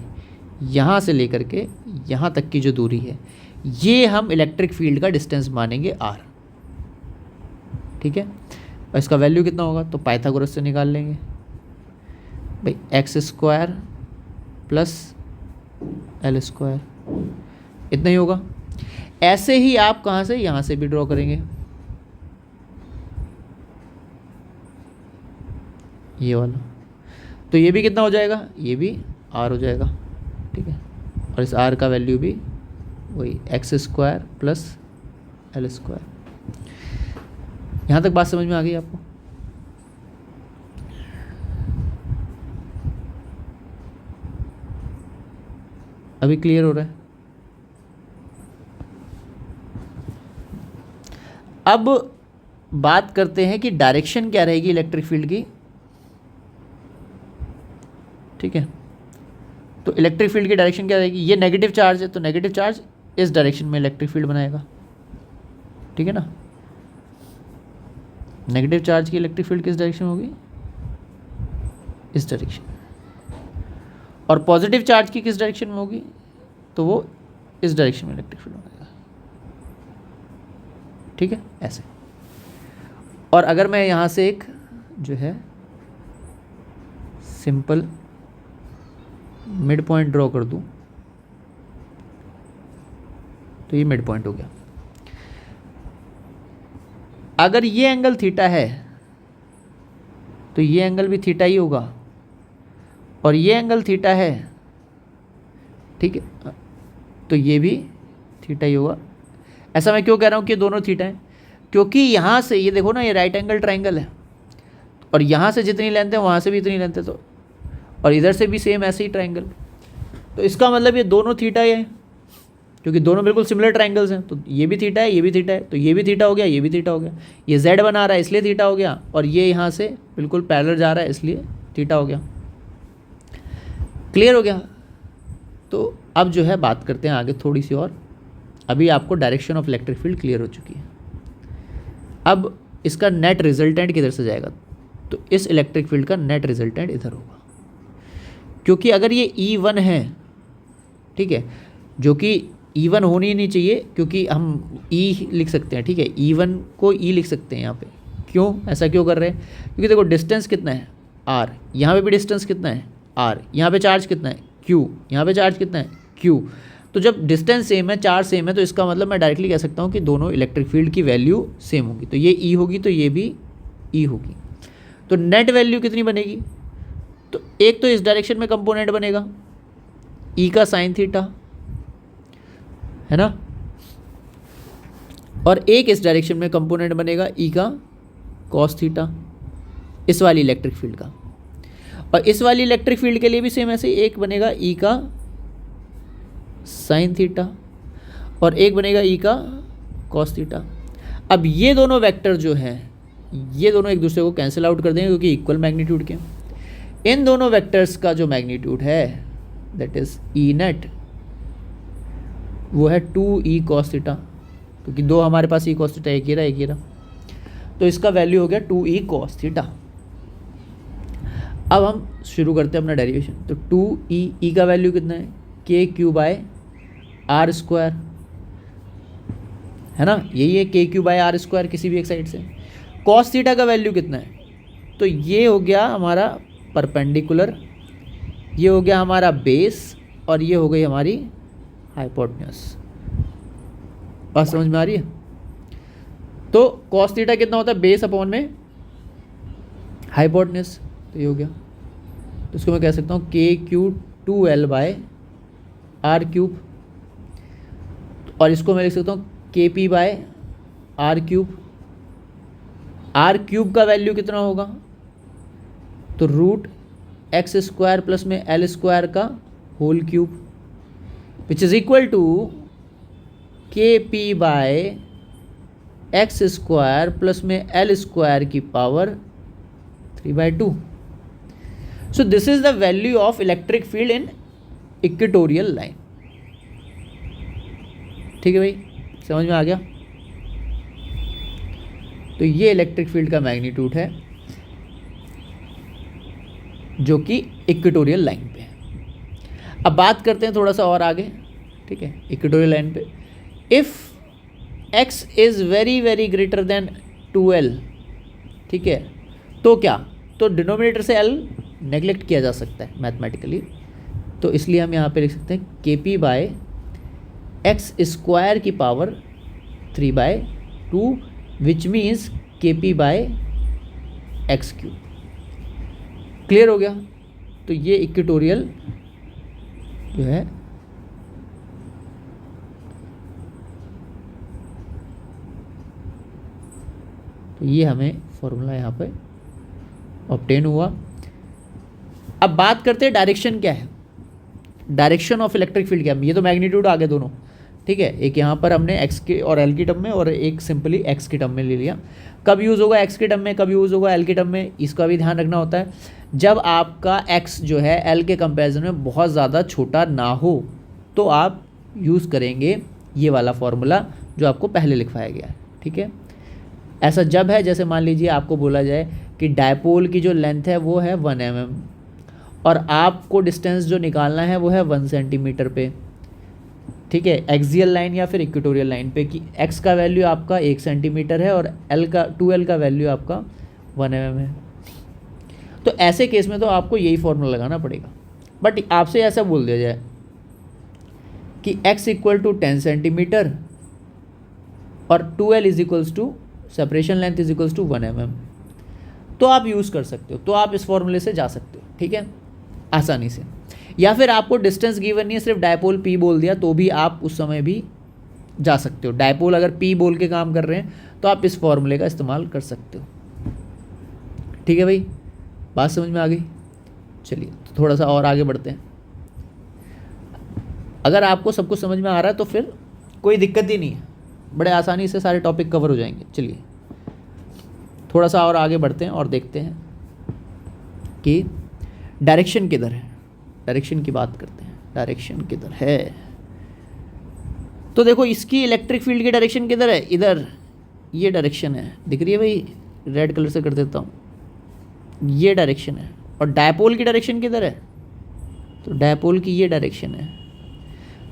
यहाँ से लेकर के यहाँ तक की जो दूरी है, ये हम इलेक्ट्रिक फील्ड का डिस्टेंस मानेंगे r, ठीक है। और इसका वैल्यू कितना होगा, तो पाइथागोरस से निकाल लेंगे भाई, x² + l², इतना ही होगा। ऐसे ही आप कहाँ से, यहाँ से भी ड्रॉ करेंगे, ये वाला, तो ये भी कितना हो जाएगा, ये भी r हो जाएगा, ठीक है। और इस r का वैल्यू भी वही x square plus L square. यहाँ तक बात समझ में आ गई आपको? अभी क्लियर हो रहा है? अब बात करते हैं कि डायरेक्शन क्या रहेगी इलेक्ट्रिक फील्ड की। ठीक है, तो इलेक्ट्रिक फील्ड की डायरेक्शन क्या रहेगी? ये नेगेटिव चार्ज है, तो नेगेटिव चार्ज इस डायरेक्शन में इलेक्ट्रिक फील्ड बनाएगा। ठीक है ना, नेगेटिव चार्ज की इलेक्ट्रिक फील्ड किस डायरेक्शन में होगी? इस डायरेक्शन। और पॉजिटिव चार्ज की किस डायरेक्शन में होगी? तो वो इस डायरेक्शन में इलेक्ट्रिक फील्ड बनाएगा। ठीक है, ऐसे। और अगर मैं यहाँ से एक जो है सिंपल मिड पॉइंट ड्रॉ कर दूँ, तो ये मिड पॉइंट हो गया। अगर ये एंगल थीटा है तो ये एंगल भी थीटा ही होगा, और ये एंगल थीटा है, ठीक है, तो ये भी थीटा ही होगा। ऐसा मैं क्यों कह रहा हूँ कि दोनों थीटा हैं? क्योंकि यहाँ से ये देखो ना, ये राइट एंगल ट्राइंगल है, और यहाँ से जितनी लेंथ है वहाँ से भी इतनी लेंथ है, तो और इधर से भी सेम ऐसे ही ट्राइंगल, तो इसका मतलब ये दोनों थीटा ही है, क्योंकि दोनों बिल्कुल सिमिलर ट्राइंगल्स हैं। तो ये भी थीटा है, ये भी थीटा है, तो ये भी थीटा हो गया, ये भी थीटा हो गया। ये जेड बना रहा है इसलिए थीटा हो गया, और ये यहाँ से बिल्कुल पैरेलल जा रहा है इसलिए थीटा हो गया। क्लियर हो गया? तो अब जो है बात करते हैं आगे थोड़ी सी और। अभी आपको direction of electric field clear हो चुकी है। अब इसका नेट रिजल्टेंट किधर से जाएगा? तो इस इलेक्ट्रिक फील्ड का नेट रिजल्टेंट इधर होगा, क्योंकि अगर ये E1 है, ठीक है, जो कि E1 होनी ही नहीं चाहिए, क्योंकि हम E लिख सकते हैं, ठीक है, E1 को E लिख सकते हैं यहाँ पे। क्यों ऐसा क्यों कर रहे हैं? क्योंकि देखो डिस्टेंस कितना है R, यहाँ पे भी डिस्टेंस कितना है R, यहाँ पे चार्ज कितना है Q, यहाँ पे चार्ज कितना है Q। तो जब डिस्टेंस सेम है, चार्ज सेम है, तो इसका मतलब मैं डायरेक्टली कह सकता हूँ कि दोनों इलेक्ट्रिक फील्ड की वैल्यू सेम होगी। तो ये E होगी, तो ये भी E होगी। तो नेट वैल्यू कितनी बनेगी? तो एक तो इस डायरेक्शन में कंपोनेंट बनेगा E का साइन थीटा, है ना, और एक इस डायरेक्शन में कंपोनेंट बनेगा E का कॉस थीटा, इस वाली इलेक्ट्रिक फील्ड का। और इस वाली इलेक्ट्रिक फील्ड के लिए भी सेम ऐसे एक बनेगा E का साइन थीटा, और एक बनेगा E का कॉस थीटा। अब ये दोनों वेक्टर जो हैं, ये दोनों एक दूसरे को कैंसिल आउट कर देंगे क्योंकि इक्वल मैग्नीट्यूड के। इन दोनों वेक्टर्स का जो मैग्नीट्यूड है दैट इज E नेट, वो है 2E कॉस थीटा, क्योंकि दो हमारे पास E कॉस थीटा, एक ही रहा, तो इसका वैल्यू हो गया 2E कॉस थीटा। अब हम शुरू करते हैं अपना डेरिवेशन। तो 2E का वैल्यू कितना है? KQ/R स्क्वायर, है ना, यही है KQ/R स्क्वायर किसी भी एक साइड से। कॉस थीटा का वैल्यू कितना है? तो ये हो गया हमारा परपेंडिकुलर, ये हो गया हमारा बेस, और ये हो गई हमारी हाइपोटेन्यूज। बात समझ में आ रही है? तो कॉस थीटा कितना होता है? बेस अपॉन में हाइपोटेन्यूज, तो ये हो गया। तो इसको मैं कह सकता हूँ KQ2L/R³, और इसको मैं लिख सकता हूँ KP/R³। R³ का वैल्यू कितना होगा? तो √x² प्लस में L² का whole cube, which is equal to KP/x² plus में L² की power 3/2। So this is the value of electric field in equatorial line. ठीक है भाई, समझ में आ गया? तो ये इलेक्ट्रिक फील्ड का मैग्नीट्यूड है जो कि इक्वेटोरियल लाइन पे है। अब बात करते हैं थोड़ा सा और आगे, ठीक है, इक्वेटोरियल लाइन पे। If x is very very greater than 2L, ठीक है, तो क्या? तो डिनोमिनेटर से L नेग्लेक्ट किया जा सकता है मैथमेटिकली, तो इसलिए हम यहाँ पे लिख सकते हैं KP/x² की power 3/2, which means KP/x³। Clear हो गया? तो ये इक्वेटोरियल जो है तो ये हमें फॉर्मूला यहाँ पे ऑब्टेन हुआ। अब बात करते हैं डायरेक्शन क्या है, डायरेक्शन ऑफ इलेक्ट्रिक फील्ड क्या है। ये तो मैग्नीट्यूड आ गए दोनों, ठीक है। एक यहाँ पर हमने एक्स के और एल की टर्म में और एक सिंपली एक्स की टर्म में ले लिया। कब यूज़ होगा एक्स की टर्म में, कब यूज़ होगा एल की टर्म में, इसका भी ध्यान रखना होता है। जब आपका एक्स जो है एल के कंपैरिजन में बहुत ज़्यादा छोटा ना हो तो आप यूज़ करेंगे ये वाला फॉर्मूला जो आपको पहले लिखवाया गया है, ठीक है। ऐसा जब है जैसे मान लीजिए आपको बोला जाए कि डायपोल की जो लेंथ है वो है 1 mm और आपको डिस्टेंस जो निकालना है वो है 1 सेंटीमीटर पे, ठीक है, एक्सियल लाइन या फिर इक्वेटोरियल लाइन पे, कि एक्स का वैल्यू आपका 1 सेंटीमीटर है और एल का 2l का वैल्यू आपका 1 mm है। तो ऐसे केस में तो आपको यही फॉर्मूला लगाना पड़ेगा। बट आपसे ऐसा बोल दिया जाए कि x इक्वल टू 10 सेंटीमीटर और 2l is equals to separation length is equals to 1 mm, तो आप यूज़ कर सकते हो, तो आप इस फॉर्मूले से जा सकते हो, ठीक है, आसानी से। या फिर आपको डिस्टेंस गिवन नहीं है, सिर्फ डायपोल p बोल दिया तो भी आप उस समय भी जा सकते हो। डायपोल अगर p बोल के काम कर रहे हैं तो आप इस फॉर्मूले का इस्तेमाल कर सकते हो, ठीक है भाई, बात समझ में आ गई। चलिए तो थोड़ा सा और आगे बढ़ते हैं। अगर आपको सब कुछ समझ में आ रहा है तो फिर कोई दिक्कत ही नहीं है, बड़े आसानी से सारे टॉपिक कवर हो जाएंगे। चलिए थोड़ा सा और आगे बढ़ते हैं और देखते हैं कि डायरेक्शन किधर है, डायरेक्शन की बात करते हैं। डायरेक्शन किधर है, तो देखो इसकी इलेक्ट्रिक फील्ड की डायरेक्शन किधर है, इधर, ये डायरेक्शन है, दिख रही है भाई, रेड कलर से कर देता हूँ, ये डायरेक्शन है। और डायपोल की डायरेक्शन किधर है, तो डायपोल की ये डायरेक्शन है,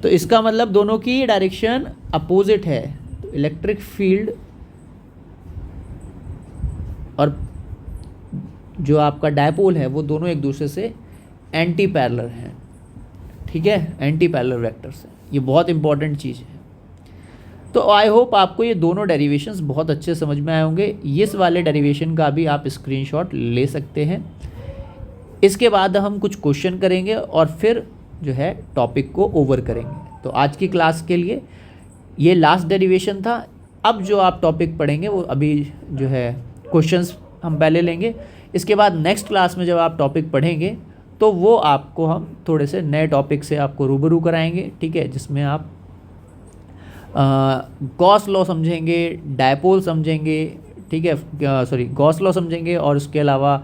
तो इसका मतलब दोनों की डायरेक्शन अपोजिट है। तो इलेक्ट्रिक फील्ड और जो आपका डायपोल है वो दोनों एक दूसरे से एंटी पैरेलल हैं, ठीक है, एंटी पैरेलल वेक्टर से। ये बहुत इंपॉर्टेंट चीज़ है। तो आई होप आपको ये दोनों डेरिवेशंस बहुत अच्छे समझ में आए होंगे। इस वाले डेरिवेशन का भी आप स्क्रीनशॉट ले सकते हैं। इसके बाद हम कुछ क्वेश्चन करेंगे और फिर जो है टॉपिक को ओवर करेंगे। तो आज की क्लास के लिए ये लास्ट डेरिवेशन था। अब जो आप टॉपिक पढ़ेंगे वो अभी जो है क्वेश्चंस हम पहले लेंगे। इसके बाद नेक्स्ट क्लास में जब आप टॉपिक पढ़ेंगे तो वो आपको हम थोड़े से नए टॉपिक से आपको रूबरू कराएंगे, ठीक है, जिसमें आप गॉस लॉ समझेंगे, डायपोल समझेंगे, ठीक है, सॉरी गॉस लॉ समझेंगे और उसके अलावा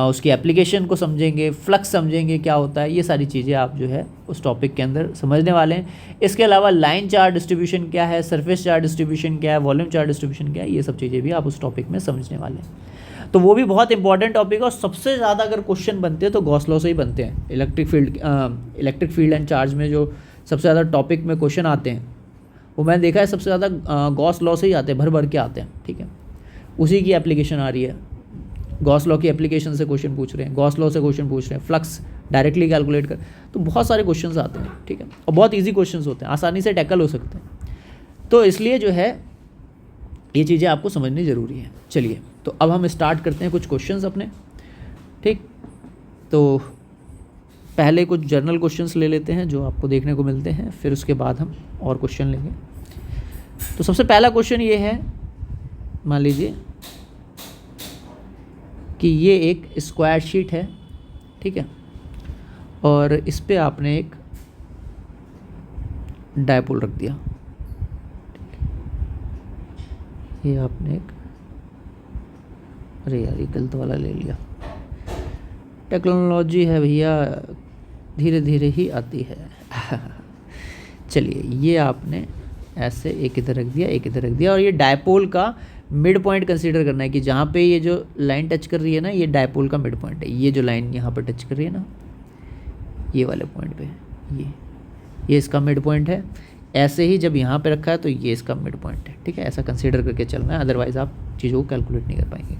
उसकी एप्लीकेशन को समझेंगे, फ्लक्स समझेंगे क्या होता है, ये सारी चीज़ें आप जो है उस टॉपिक के अंदर समझने वाले हैं। इसके अलावा लाइन चार्ज डिस्ट्रीब्यूशन क्या है, सरफेस चार्ज डिस्ट्रीब्यूशन क्या है, वॉल्यूम चार्ज डिस्ट्रीब्यूशन क्या है, ये सब चीज़ें भी आप उस टॉपिक में समझने वाले हैं। तो वो भी बहुत इंपॉर्टेंट टॉपिक है और सबसे ज़्यादा अगर क्वेश्चन बनते हैं तो गॉस लॉ से ही बनते हैं। इलेक्ट्रिक फील्ड एंड चार्ज में जो सबसे ज़्यादा टॉपिक में क्वेश्चन आते हैं वो मैंने देखा है सबसे ज़्यादा गॉस लॉ से ही आते हैं, भर भर के आते हैं, ठीक है, उसी की एप्लीकेशन आ रही है। गॉस लॉ की एप्लीकेशन से क्वेश्चन पूछ रहे हैं, गॉस लॉ से क्वेश्चन पूछ रहे हैं, फ्लक्स डायरेक्टली कैलकुलेट कर, तो बहुत सारे क्वेश्चंस आते हैं, ठीक है, और बहुत इजी क्वेश्चंस होते हैं, आसानी से टैकल हो सकते हैं। तो इसलिए जो है ये चीज़ें आपको समझनी ज़रूरी है। चलिए तो अब हम स्टार्ट करते हैं कुछ क्वेश्चंस अपने, ठीक। तो पहले कुछ जनरल क्वेश्चंस ले लेते हैं जो आपको देखने को मिलते हैं, फिर उसके बाद हम और क्वेश्चन लेंगे। तो सबसे पहला क्वेश्चन ये है, मान लीजिए कि ये एक स्क्वायर शीट है, ठीक है, और इस पे आपने एक डायपोल रख दिया, ये आपने एक, अरे यार ये गलत वाला ले लिया, टेक्नोलॉजी है भैया, धीरे धीरे ही आती है। चलिए ये आपने ऐसे एक इधर रख दिया, एक इधर रख दिया, और ये डायपोल का मिड पॉइंट कंसीडर करना है कि जहाँ पे ये जो लाइन टच कर रही है ना, ये डायपोल का मिड पॉइंट है। ये जो लाइन यहाँ पर टच कर रही है ना, ये वाले पॉइंट पे, ये इसका मिड पॉइंट है। ऐसे ही जब यहाँ पे रखा है तो ये इसका मिड पॉइंट है, ठीक है, ऐसा कंसीडर करके चलना है, अदरवाइज़ आप चीज़ों को कैलकुलेट नहीं कर पाएंगे।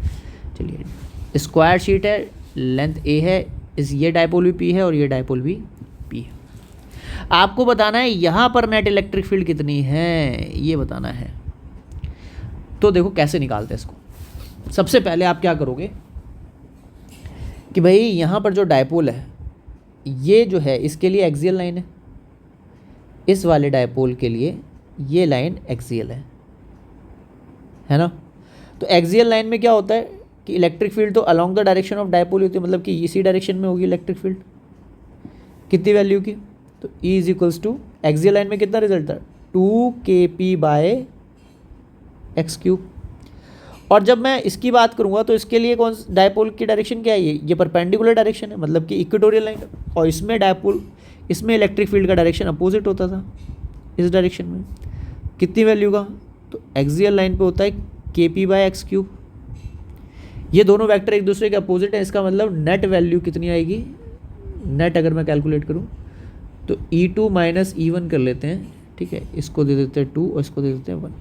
चलिए स्क्वायर शीट है, लेंथ ए है, ये डायपोल भी पी है और ये डायपोल भी पी है। आपको बताना है यहाँ पर नेट इलेक्ट्रिक फील्ड कितनी है, ये बताना है। तो देखो कैसे निकालते हैं इसको। सबसे पहले आप क्या करोगे कि भाई यहाँ पर जो डायपोल है ये जो है इसके लिए एक्सियल लाइन है, इस वाले डायपोल के लिए ये लाइन एक्सियल है ना। तो एक्सियल लाइन में क्या होता है कि इलेक्ट्रिक फील्ड तो along the direction of dipole होती है, मतलब कि इसी डायरेक्शन में होगी इलेक्ट्रिक फील्ड, कितनी वैल्यू की, तो E is equals to axial line में कितना रिजल्ट था 2kp/x³। और जब मैं इसकी बात करूंगा तो इसके लिए कौन डायपोल की डायरेक्शन क्या है, ये परपेंडिकुलर डायरेक्शन है, मतलब कि इक्वेटोरियल लाइन, और इसमें डायपोल, इसमें इलेक्ट्रिक फील्ड का डायरेक्शन अपोजिट होता था इस डायरेक्शन में, कितनी वैल्यू का, तो एक्सियल लाइन पे होता है kp/x³। ये दोनों वेक्टर एक दूसरे के अपोजिट हैं, इसका मतलब नेट वैल्यू कितनी आएगी, नेट अगर मैं कैलकुलेट करूं तो E2 माइनस E1 कर लेते हैं, ठीक है, इसको दे देते हैं 2 और इसको दे देते हैं 1,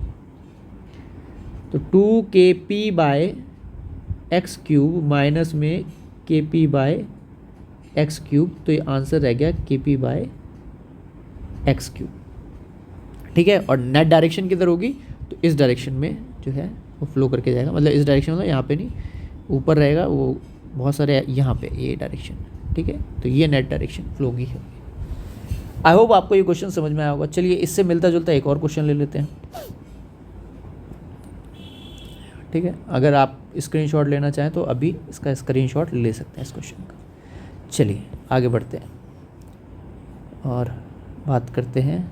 तो 2kp/x³ माइनस में kp/x³, तो ये आंसर रह गया kp/x³, ठीक है। और नेट डायरेक्शन किधर होगी, तो इस डायरेक्शन में जो है वो फ्लो करके जाएगा, मतलब इस डायरेक्शन में, यहाँ पे नहीं, ऊपर रहेगा वो बहुत सारे यहाँ पे ये डायरेक्शन, ठीक है, तो ये नेट डायरेक्शन फ्लो की है। आई होप आपको ये क्वेश्चन समझ में आया होगा। चलिए इससे मिलता जुलता एक और क्वेश्चन ले लेते हैं, ठीक है, अगर आप स्क्रीनशॉट लेना चाहें तो अभी इसका स्क्रीनशॉट ले सकते हैं इस क्वेश्चन का। चलिए आगे बढ़ते हैं और बात करते हैं,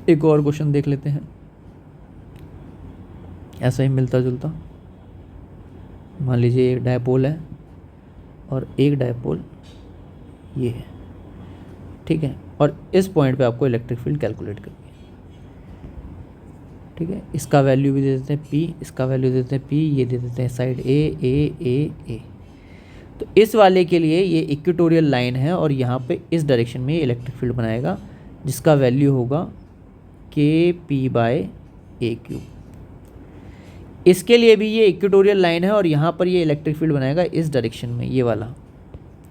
एक और क्वेश्चन देख लेते हैं ऐसा ही मिलता जुलता। मान लीजिए एक डायपोल है और एक डायपोल ये है, ठीक है, और इस पॉइंट पे आपको इलेक्ट्रिक फील्ड कैलकुलेट करनी है, ठीक है। इसका वैल्यू भी दे देते हैं P, इसका वैल्यू दे देते हैं P, ये दे देते हैं साइड A। तो इस वाले के लिए ये इक्वेटोरियल लाइन है और यहाँ पे इस डायरेक्शन में ये इलेक्ट्रिक फील्ड बनाएगा जिसका वैल्यू होगा kp/a³। इसके लिए भी ये इक्वेटोरियल लाइन है और यहाँ पर ये इलेक्ट्रिक फील्ड बनाएगा इस डायरेक्शन में, ये वाला,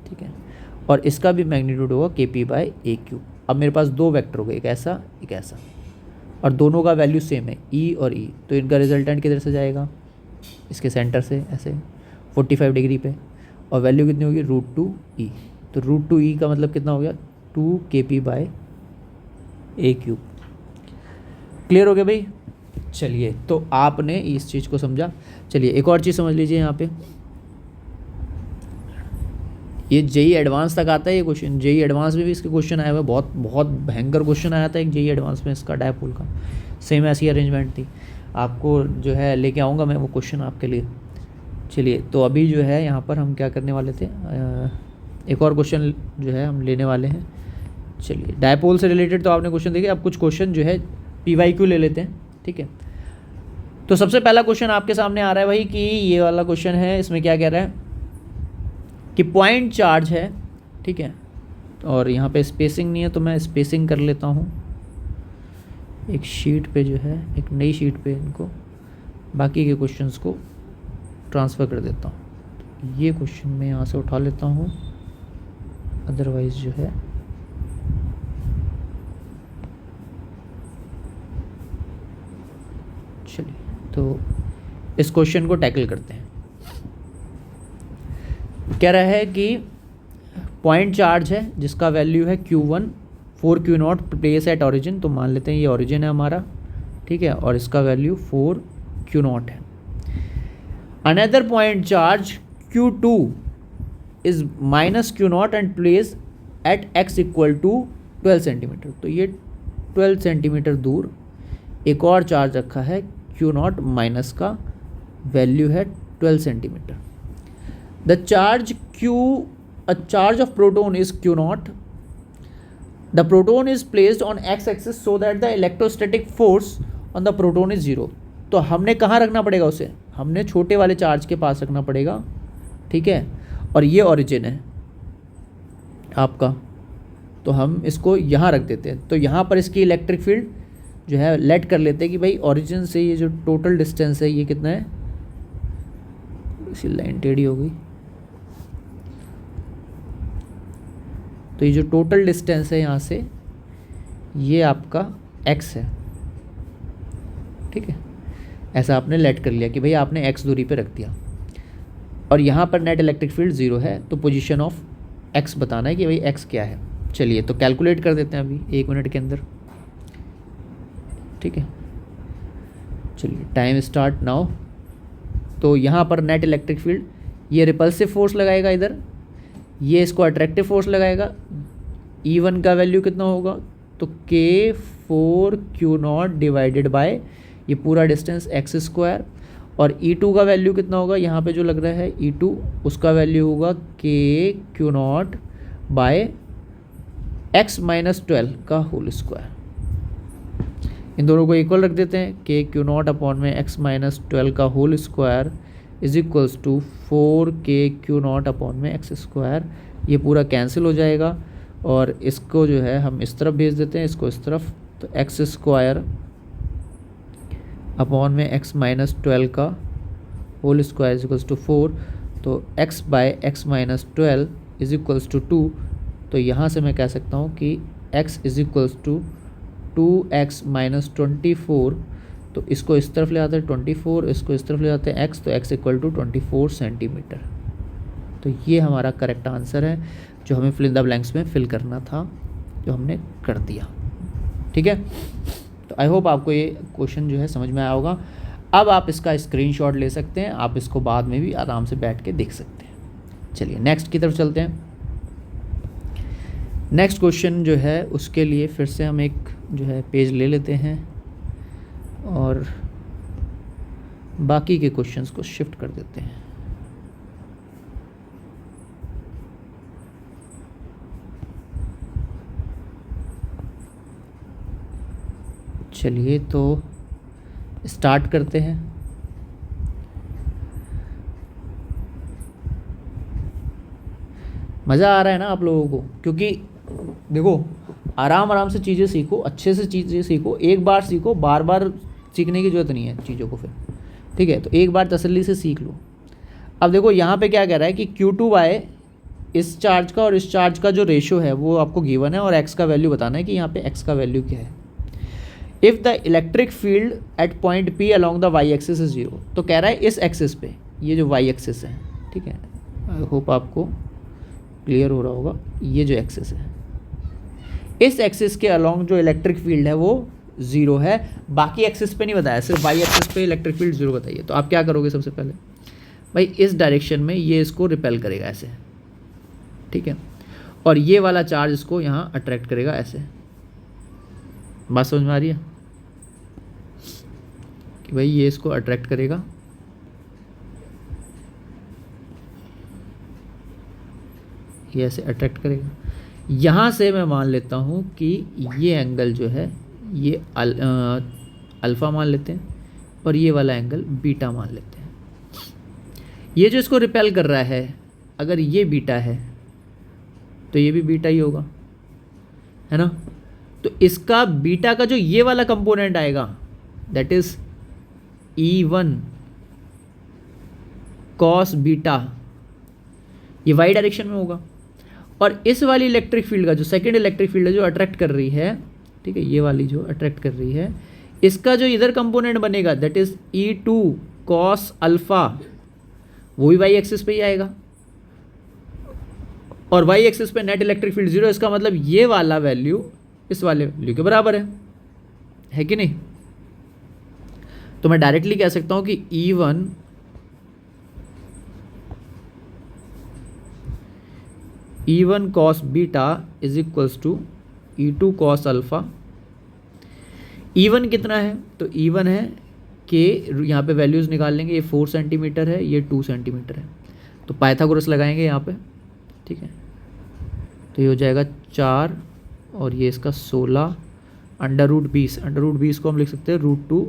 ठीक है, और इसका भी मैग्नीट्यूड होगा kp/a³। अब मेरे पास दो वेक्टर हो गए, एक ऐसा एक ऐसा, और दोनों का वैल्यू सेम है E और E, तो इनका रिजल्टेंट किधर से जाएगा, इसके सेंटर से ऐसे 45 डिग्री पे, और वैल्यू कितनी होगी √2E। तो √2E का मतलब कितना हो गया 2kp/a³। क्लियर हो गया भाई। चलिए तो आपने इस चीज़ को समझा। चलिए एक और चीज़ समझ लीजिए, यहाँ पे ये जेई एडवांस तक आता है ये क्वेश्चन, जेई एडवांस में भी इसके क्वेश्चन आया हुआ है, बहुत बहुत भयंकर क्वेश्चन आया था एक जेई एडवांस में इसका डायपोल का, सेम ऐसी अरेंजमेंट थी, आपको जो है लेके आऊँगा मैं वो क्वेश्चन आपके लिए। चलिए तो अभी जो है यहाँ पर हम क्या करने वाले थे, एक और क्वेश्चन जो है हम लेने वाले हैं। चलिए डायपोल से रिलेटेड तो आपने क्वेश्चन देखे, अब कुछ क्वेश्चन जो है PYQ ले लेते हैं, ठीक है। तो सबसे पहला क्वेश्चन आपके सामने आ रहा है भाई कि ये वाला क्वेश्चन है, इसमें क्या कह रहा है कि पॉइंट चार्ज है, ठीक है, और यहाँ पे स्पेसिंग नहीं है तो मैं स्पेसिंग कर लेता हूँ एक शीट पे, जो है एक नई शीट पे इनको बाकी के क्वेश्चंस को ट्रांसफ़र कर देता हूँ। ये क्वेश्चन मैं यहाँ से उठा लेता हूँ, अदरवाइज़ जो है चलिए तो इस क्वेश्चन को टैकल करते हैं। कह रहा है कि पॉइंट चार्ज है जिसका वैल्यू है Q1 4Q0 place at origin, तो मान लेते हैं ये ऑरिजिन है हमारा, ठीक है, और इसका वैल्यू 4Q0 है। Another point charge Q2 is -Q0 and place at x equal to 12 centimetre, तो ये 12 सेंटीमीटर दूर एक और चार्ज रखा है Q0 माइनस का वैल्यू है 12 centimetre. The charge Q, a charge of proton is Q0. The proton is placed on x-axis so that the electrostatic force on the proton is 0. तो हमने कहाँ रखना पड़ेगा उसे, हमने छोटे वाले चार्ज के पास रखना पड़ेगा, ठीक है, और ये ओरिजिन है आपका, तो हम इसको यहाँ रख देते हैं। तो यहाँ पर इसकी इलेक्ट्रिक फील्ड जो है लेट कर लेते हैं कि भाई ओरिजिन से ये जो टोटल डिस्टेंस है ये कितना है, इसी लाइन टेढ़ी हो गई, तो ये जो टोटल डिस्टेंस है यहाँ से ये आपका x है, ठीक है, ऐसा आपने लेट कर लिया कि भाई आपने x दूरी पे रख दिया, और यहाँ पर नेट इलेक्ट्रिक फील्ड 0 है, तो पोजीशन ऑफ x बताना है कि भाई x क्या है। चलिए तो कैलकुलेट कर देते हैं अभी 1 मिनट के अंदर, ठीक है। चलिए टाइम स्टार्ट नाउ। तो यहाँ पर नेट इलेक्ट्रिक फील्ड, ये रिपल्सिव फोर्स लगाएगा इधर, ये इसको अट्रैक्टिव फोर्स लगाएगा। E1 का वैल्यू कितना होगा, तो K4Q0 डिवाइडेड बाय ये पूरा डिस्टेंस x²। और E2 का वैल्यू कितना होगा, यहाँ पे जो लग रहा है E2, उसका वैल्यू होगा KQ0 बाय x-12 का होल स्क्वायर। इन दोनों को इक्वल रख देते हैं, KQ0 अपॉन में x-12 का whole square is equals to 4KQ0 upon में x²। ये पूरा कैंसिल हो जाएगा और इसको जो है हम इस तरफ भेज देते हैं, इसको इस तरफ, तो x² अपॉन में x-12 का whole square is equals to 4। तो x by x-12 is equals to 2। तो यहाँ से मैं कह सकता हूँ कि x is equals to 2x - 24। तो इसको इस तरफ ले आते हैं 24, इसको इस तरफ ले आते हैं x, तो x इक्वल टू 24 सेंटीमीटर। तो ये हमारा करेक्ट आंसर है जो हमें फिल इन द ब्लैंक्स में फिल करना था, जो हमने कर दिया। ठीक है, तो आई होप आपको ये क्वेश्चन जो है समझ में आया होगा। अब आप इसका स्क्रीनशॉट ले सकते हैं, आप इसको बाद में भी आराम से बैठ के देख सकते हैं। चलिए नेक्स्ट की तरफ चलते हैं। नेक्स्ट क्वेश्चन जो है उसके लिए फिर से हम एक जो है पेज ले लेते हैं और बाकी के क्वेश्चंस को शिफ्ट कर देते हैं। चलिए तो स्टार्ट करते हैं। मज़ा आ रहा है ना आप लोगों को, क्योंकि देखो आराम आराम से चीज़ें सीखो, अच्छे से चीज़ें सीखो, एक बार सीखो, बार बार सीखने की ज़रूरत नहीं है चीज़ों को फिर। ठीक है, तो एक बार तसल्ली से सीख लो। अब देखो यहाँ पे क्या कह रहा है कि Q2 बाय इस चार्ज का और इस चार्ज का जो रेशो है वो आपको गिवन है और x का वैल्यू बताना है कि यहाँ पे x का वैल्यू क्या है। If the electric field at point P along the Y axis is 0। तो कह रहा है इस एक्सिस पे, ये जो वाई एक्सिस है, ठीक है, आई होप आपको क्लियर हो रहा होगा, ये जो एक्सिस है, इस एक्सिस के अलॉन्ग जो इलेक्ट्रिक फील्ड है वो 0 है। बाकी एक्सिस पे नहीं बताया, सिर्फ वाई एक्सिस पे इलेक्ट्रिक फील्ड 0 बताइए। तो आप क्या करोगे, सबसे पहले भाई इस डायरेक्शन में ये इसको रिपेल करेगा ऐसे, ठीक है, और ये वाला चार्ज इसको यहाँ अट्रैक्ट करेगा ऐसे। बात समझ में आ रही है कि भाई ये इसको अट्रैक्ट करेगा, ये ऐसे अट्रैक्ट करेगा। यहाँ से मैं मान लेता हूँ कि ये एंगल जो है ये अल्फ़ा मान लेते हैं और ये वाला एंगल बीटा मान लेते हैं। ये जो इसको रिपेल कर रहा है, अगर ये बीटा है तो ये भी बीटा ही होगा, है ना। तो इसका बीटा का जो ये वाला कंपोनेंट आएगा that is E1 cos beta, ये वाई डायरेक्शन में होगा। और इस वाली इलेक्ट्रिक फील्ड का जो सेकेंड इलेक्ट्रिक फील्ड है जो अट्रैक्ट कर रही है, ठीक है, ये वाली जो अट्रैक्ट कर रही है, इसका जो इधर कंपोनेंट बनेगा that is E2 cos alpha, वो भी वाई एक्सिस पे ही आएगा। और वाई एक्सिस पे नेट इलेक्ट्रिक फील्ड 0, इसका मतलब ये वाला वैल्यू इस वाले वैल्यू के बराबर है कि नहीं। तो मैं डायरेक्टली कह सकता हूं कि E1 cos beta is equals to E2 cos alpha. E1 कितना है, तो E1 है कि यहाँ पे वैल्यूज़ निकाल लेंगे, ये 4 सेंटीमीटर है, ये 2 सेंटीमीटर है, तो पाइथागोरस लगाएंगे यहाँ पे, ठीक है। तो ये हो जाएगा 4 और ये इसका 16 √20, √20 को हम लिख सकते हैं √2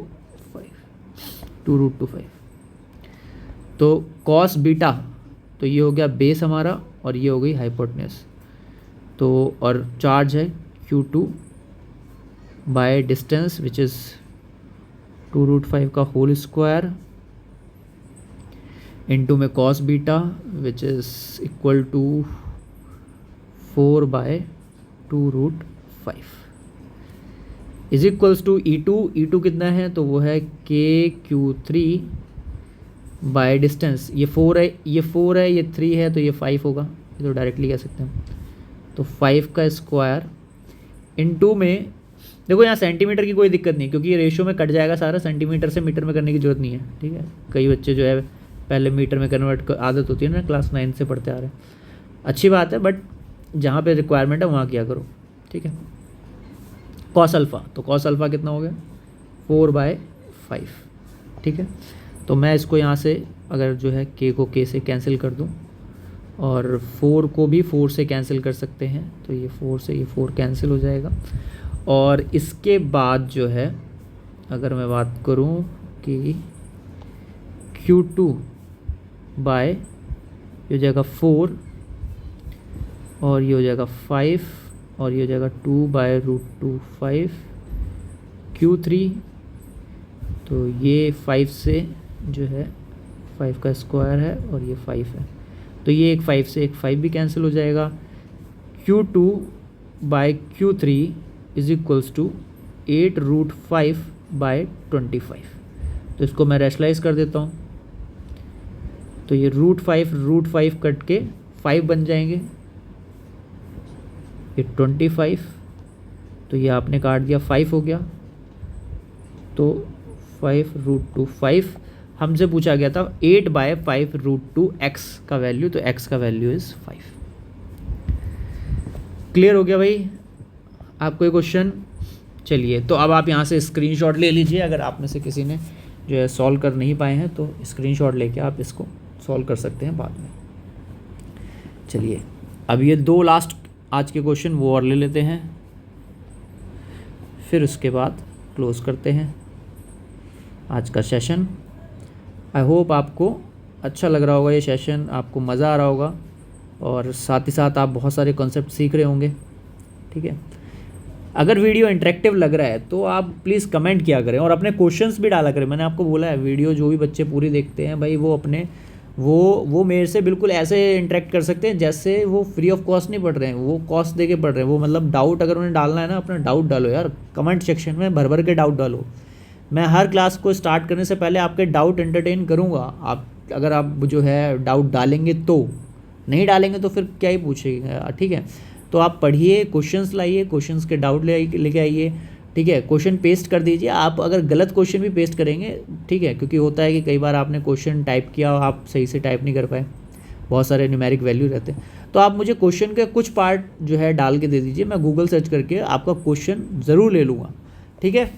तो कॉस बीटा, तो ये हो गया बेस हमारा और ये हो गई हाइपोटेन्यूज। तो और चार्ज है Q2 by distance which is 2√5 का होल स्क्वायर इनटू में cos beta which is equal to 4 by 2√5 is equals to E2 कितना है, तो वो है KQ3 बाय डिस्टेंस, ये 4 है, ये 4 है, ये 3 है, तो ये 5 होगा, ये तो डायरेक्टली कह सकते हैं। तो 5 का स्क्वायर इनटू में देखो यहाँ सेंटीमीटर की कोई दिक्कत नहीं, क्योंकि ये रेशो में कट जाएगा सारा, सेंटीमीटर से मीटर में करने की जरूरत नहीं है, ठीक है। कई बच्चे जो है पहले मीटर में कन्वर्ट कर आदत होती है ना, क्लास 9 से पढ़ते आ रहे हैं, अच्छी बात है, बट जहाँ पे रिक्वायरमेंट है वहाँ किया करो, ठीक है। कॉस अल्फ़ा, तो कॉस अल्फ़ा कितना हो गया 4/5, ठीक है। तो मैं इसको यहाँ से अगर जो है के को के से कैंसिल कर दूँ और 4 को भी 4 से कैंसिल कर सकते हैं, तो ये 4 से ये 4 कैंसिल हो जाएगा। और इसके बाद जो है अगर मैं बात करूँ कि Q2 बाय ये हो जाएगा 4 और ये हो जाएगा 5 और ये हो जाएगा 2/√2 5 Q3, तो ये 5 से जो है 5 का स्क्वायर है और ये 5 है, तो ये एक 5 से एक 5 भी कैंसिल हो जाएगा। Q2/Q3 इज इक्वल्स टू 8√5/25, तो इसको मैं रैशनलाइज कर देता हूँ, तो ये √5 कट के 5 बन जाएंगे, ये 25, तो ये आपने काट दिया 5 हो गया, तो 5√2 5 हमसे पूछा गया था 8/5√2 x का वैल्यू, तो x का वैल्यू इज़ 5। क्लियर हो गया भाई आपको ये क्वेश्चन। चलिए, तो अब आप यहाँ से स्क्रीनशॉट ले लीजिए, अगर आप में से किसी ने जो है सॉल्व कर नहीं पाए हैं तो स्क्रीनशॉट लेके आप इसको सॉल्व कर सकते हैं बाद में। चलिए, अब ये 2 लास्ट आज के क्वेश्चन वो और ले लेते हैं, फिर उसके बाद क्लोज़ करते हैं आज का सेशन। आई होप आपको अच्छा लग रहा होगा ये सेशन, आपको मज़ा आ रहा होगा और साथ ही साथ आप बहुत सारे कॉन्सेप्ट सीख रहे होंगे, ठीक है। अगर वीडियो इंटरेक्टिव लग रहा है तो आप प्लीज़ कमेंट किया करें और अपने क्वेश्चंस भी डाला करें। मैंने आपको बोला है वीडियो जो भी बच्चे पूरी देखते हैं भाई, वो अपने वो मेरे से बिल्कुल ऐसे इंटरेक्ट कर सकते हैं जैसे वो फ्री ऑफ कॉस्ट नहीं पढ़ रहे हैं, वो कॉस्ट दे के पढ़ रहे हैं। वो मतलब डाउट अगर उन्हें डालना है ना, अपना डाउट डालो यार, कमेंट सेक्शन में भर भर के डाउट डालो। मैं हर क्लास को स्टार्ट करने से पहले आपके डाउट एंटरटेन करूँगा। आप अगर आप जो है डाउट डालेंगे तो, नहीं डालेंगे तो फिर क्या ही पूछेगा, ठीक है। तो आप पढ़िए, क्वेश्चंस लाइए, क्वेश्चंस के डाउट लेके आइए, ठीक है। क्वेश्चन पेस्ट कर दीजिए। आप अगर गलत क्वेश्चन भी पेस्ट करेंगे, ठीक है, क्योंकि होता है कि कई बार आपने क्वेश्चन टाइप किया और आप सही से टाइप नहीं कर पाए, बहुत सारे न्यूमेरिक वैल्यू रहते हैं, तो आप मुझे क्वेश्चन के कुछ पार्ट जो है डाल के दे दीजिए, मैं गूगल सर्च करके आपका क्वेश्चन ज़रूर ले लूँगा, ठीक है।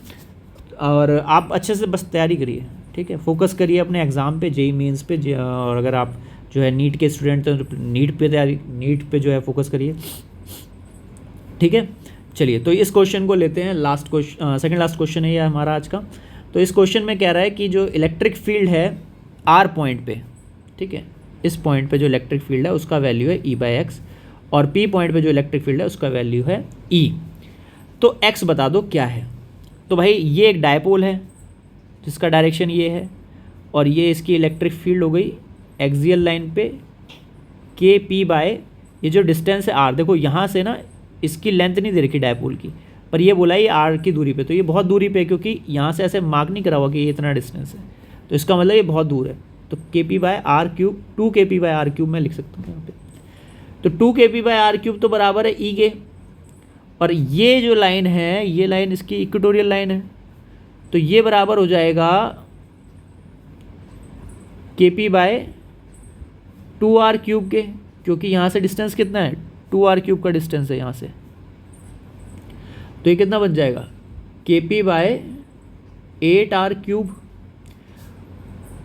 और आप अच्छे से बस तैयारी करिए, ठीक है, फोकस करिए अपने एग्ज़ाम पे, जेईई मेंस पे, और अगर आप जो है नीट के स्टूडेंट हैं तो नीट पे तैयारी, नीट पे जो है फोकस करिए, ठीक है। चलिए, तो इस क्वेश्चन को लेते हैं, last question, second last question है ये हमारा आज का। तो इस क्वेश्चन में कह रहा है कि जो इलेक्ट्रिक फील्ड है आर पॉइंट पे, ठीक है, इस पॉइंट पे जो इलेक्ट्रिक फील्ड है उसका वैल्यू है E/x और पी पॉइंट पे जो इलेक्ट्रिक फील्ड है उसका वैल्यू है E। तो x बता दो क्या है। तो भाई ये एक डायपोल है जिसका डायरेक्शन ये है और ये इसकी इलेक्ट्रिक फील्ड हो गई एक्सियल लाइन पे KP/, ये जो डिस्टेंस है r, देखो यहाँ से ना इसकी लेंथ नहीं दे रखी डायपोल की, पर ये बोला ये r की दूरी पे, तो ये बहुत दूरी पे, क्योंकि यहाँ से ऐसे मार्क नहीं करा हुआ कि ये इतना डिस्टेंस है, तो इसका मतलब ये बहुत दूर है। तो KP/r3, 2KP/r3 मैं लिख सकता हूँ यहाँ पे, तो 2KP/r3 तो बराबर है E के, और ये जो लाइन है ये लाइन इसकी इक्वेटोरियल लाइन है, तो ये बराबर हो जाएगा KP/2r3 के, क्योंकि यहाँ से डिस्टेंस कितना है 2r3 का डिस्टेंस है यहाँ से, तो ये कितना बन जाएगा KP/8r3,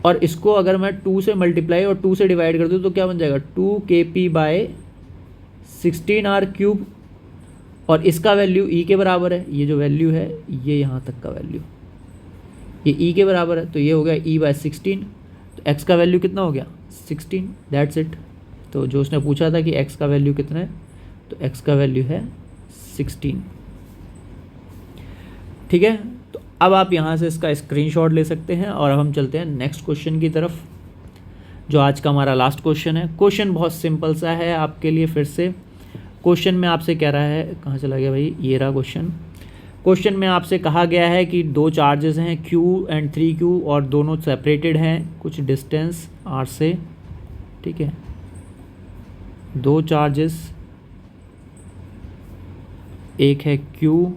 और इसको अगर मैं 2 से मल्टीप्लाई और 2 से डिवाइड कर दूँ तो क्या बन जाएगा 2KP/16r3, और इसका वैल्यू E के बराबर है, ये जो वैल्यू है ये यहाँ तक का वैल्यू ये E के बराबर है, तो ये हो गया E/16, तो x का वैल्यू कितना हो गया 16, दैट्स इट। तो जो उसने पूछा था कि x का वैल्यू कितना है, तो x का वैल्यू है 16, ठीक है। तो अब आप यहाँ से इसका स्क्रीनशॉट ले सकते हैं और अब हम चलते हैं नेक्स्ट क्वेश्चन की तरफ, जो आज का हमारा लास्ट क्वेश्चन है। क्वेश्चन बहुत सिंपल सा है आपके लिए। फिर से क्वेश्चन में आपसे कह रहा है, कहाँ चला गया भाई, ये रहा क्वेश्चन। क्वेश्चन में आपसे कहा गया है कि 2 चार्जेस हैं Q एंड 3Q और दोनों सेपरेटेड हैं कुछ डिस्टेंस R से, ठीक है। 2 चार्जेस, एक है Q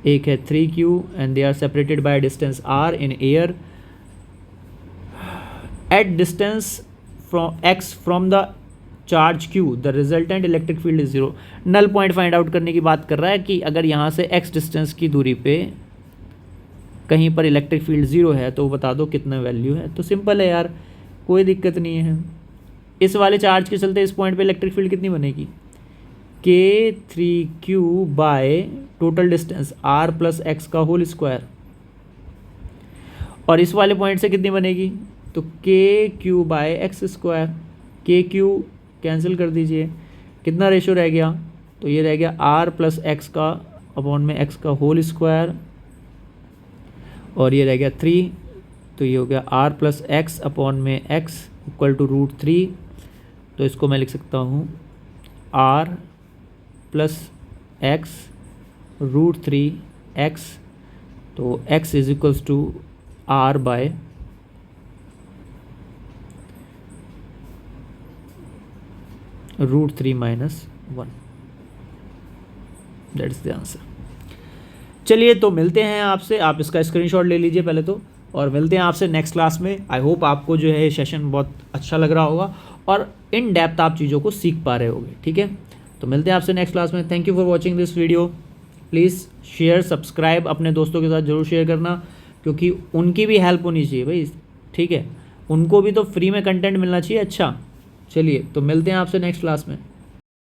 एक है 3q and they are separated by distance r in air at distance from x from the charge q the resultant electric field is zero. Null point find out करने की बात कर रहा है कि अगर यहाँ से x डिस्टेंस की दूरी पे कहीं पर इलेक्ट्रिक फील्ड ज़ीरो है तो बता दो कितना वैल्यू है। तो सिंपल है यार, कोई दिक्कत नहीं है। इस वाले चार्ज के चलते इस पॉइंट पे इलेक्ट्रिक फील्ड कितनी बनेगी, k3q by total distance r plus x का होल स्क्वायर। और इस वाले पॉइंट से कितनी बनेगी, तो kq by x square. kq cancel कर दीजिए, कितना रेशो रह गया, तो ये रह गया r प्लस एक्स का अपॉन में x का होल स्क्वायर, और ये रह गया 3, तो ये हो गया r प्लस एक्स अपॉन में x इक्वल टू √3। तो इसको मैं लिख सकता हूँ r प्लस एक्स √3x, तो x is equals to r by √3 minus 1। That is the answer. चलिए तो मिलते हैं आपसे, आप इसका स्क्रीनशॉट ले लीजिए पहले तो, और मिलते हैं आपसे नेक्स्ट क्लास में। आई होप आपको जो है सेशन बहुत अच्छा लग रहा होगा और इन डेप्थ आप चीज़ों को सीख पा रहे होगे। ठीक है, तो मिलते हैं आपसे नेक्स्ट क्लास में। Thank you for watching this video. Please share subscribe अपने दोस्तों के साथ ज़रूर शेयर करना, क्योंकि उनकी भी हेल्प होनी चाहिए भाई। ठीक है, उनको भी तो फ्री में कंटेंट मिलना चाहिए। अच्छा चलिए, तो मिलते हैं आपसे नेक्स्ट क्लास में।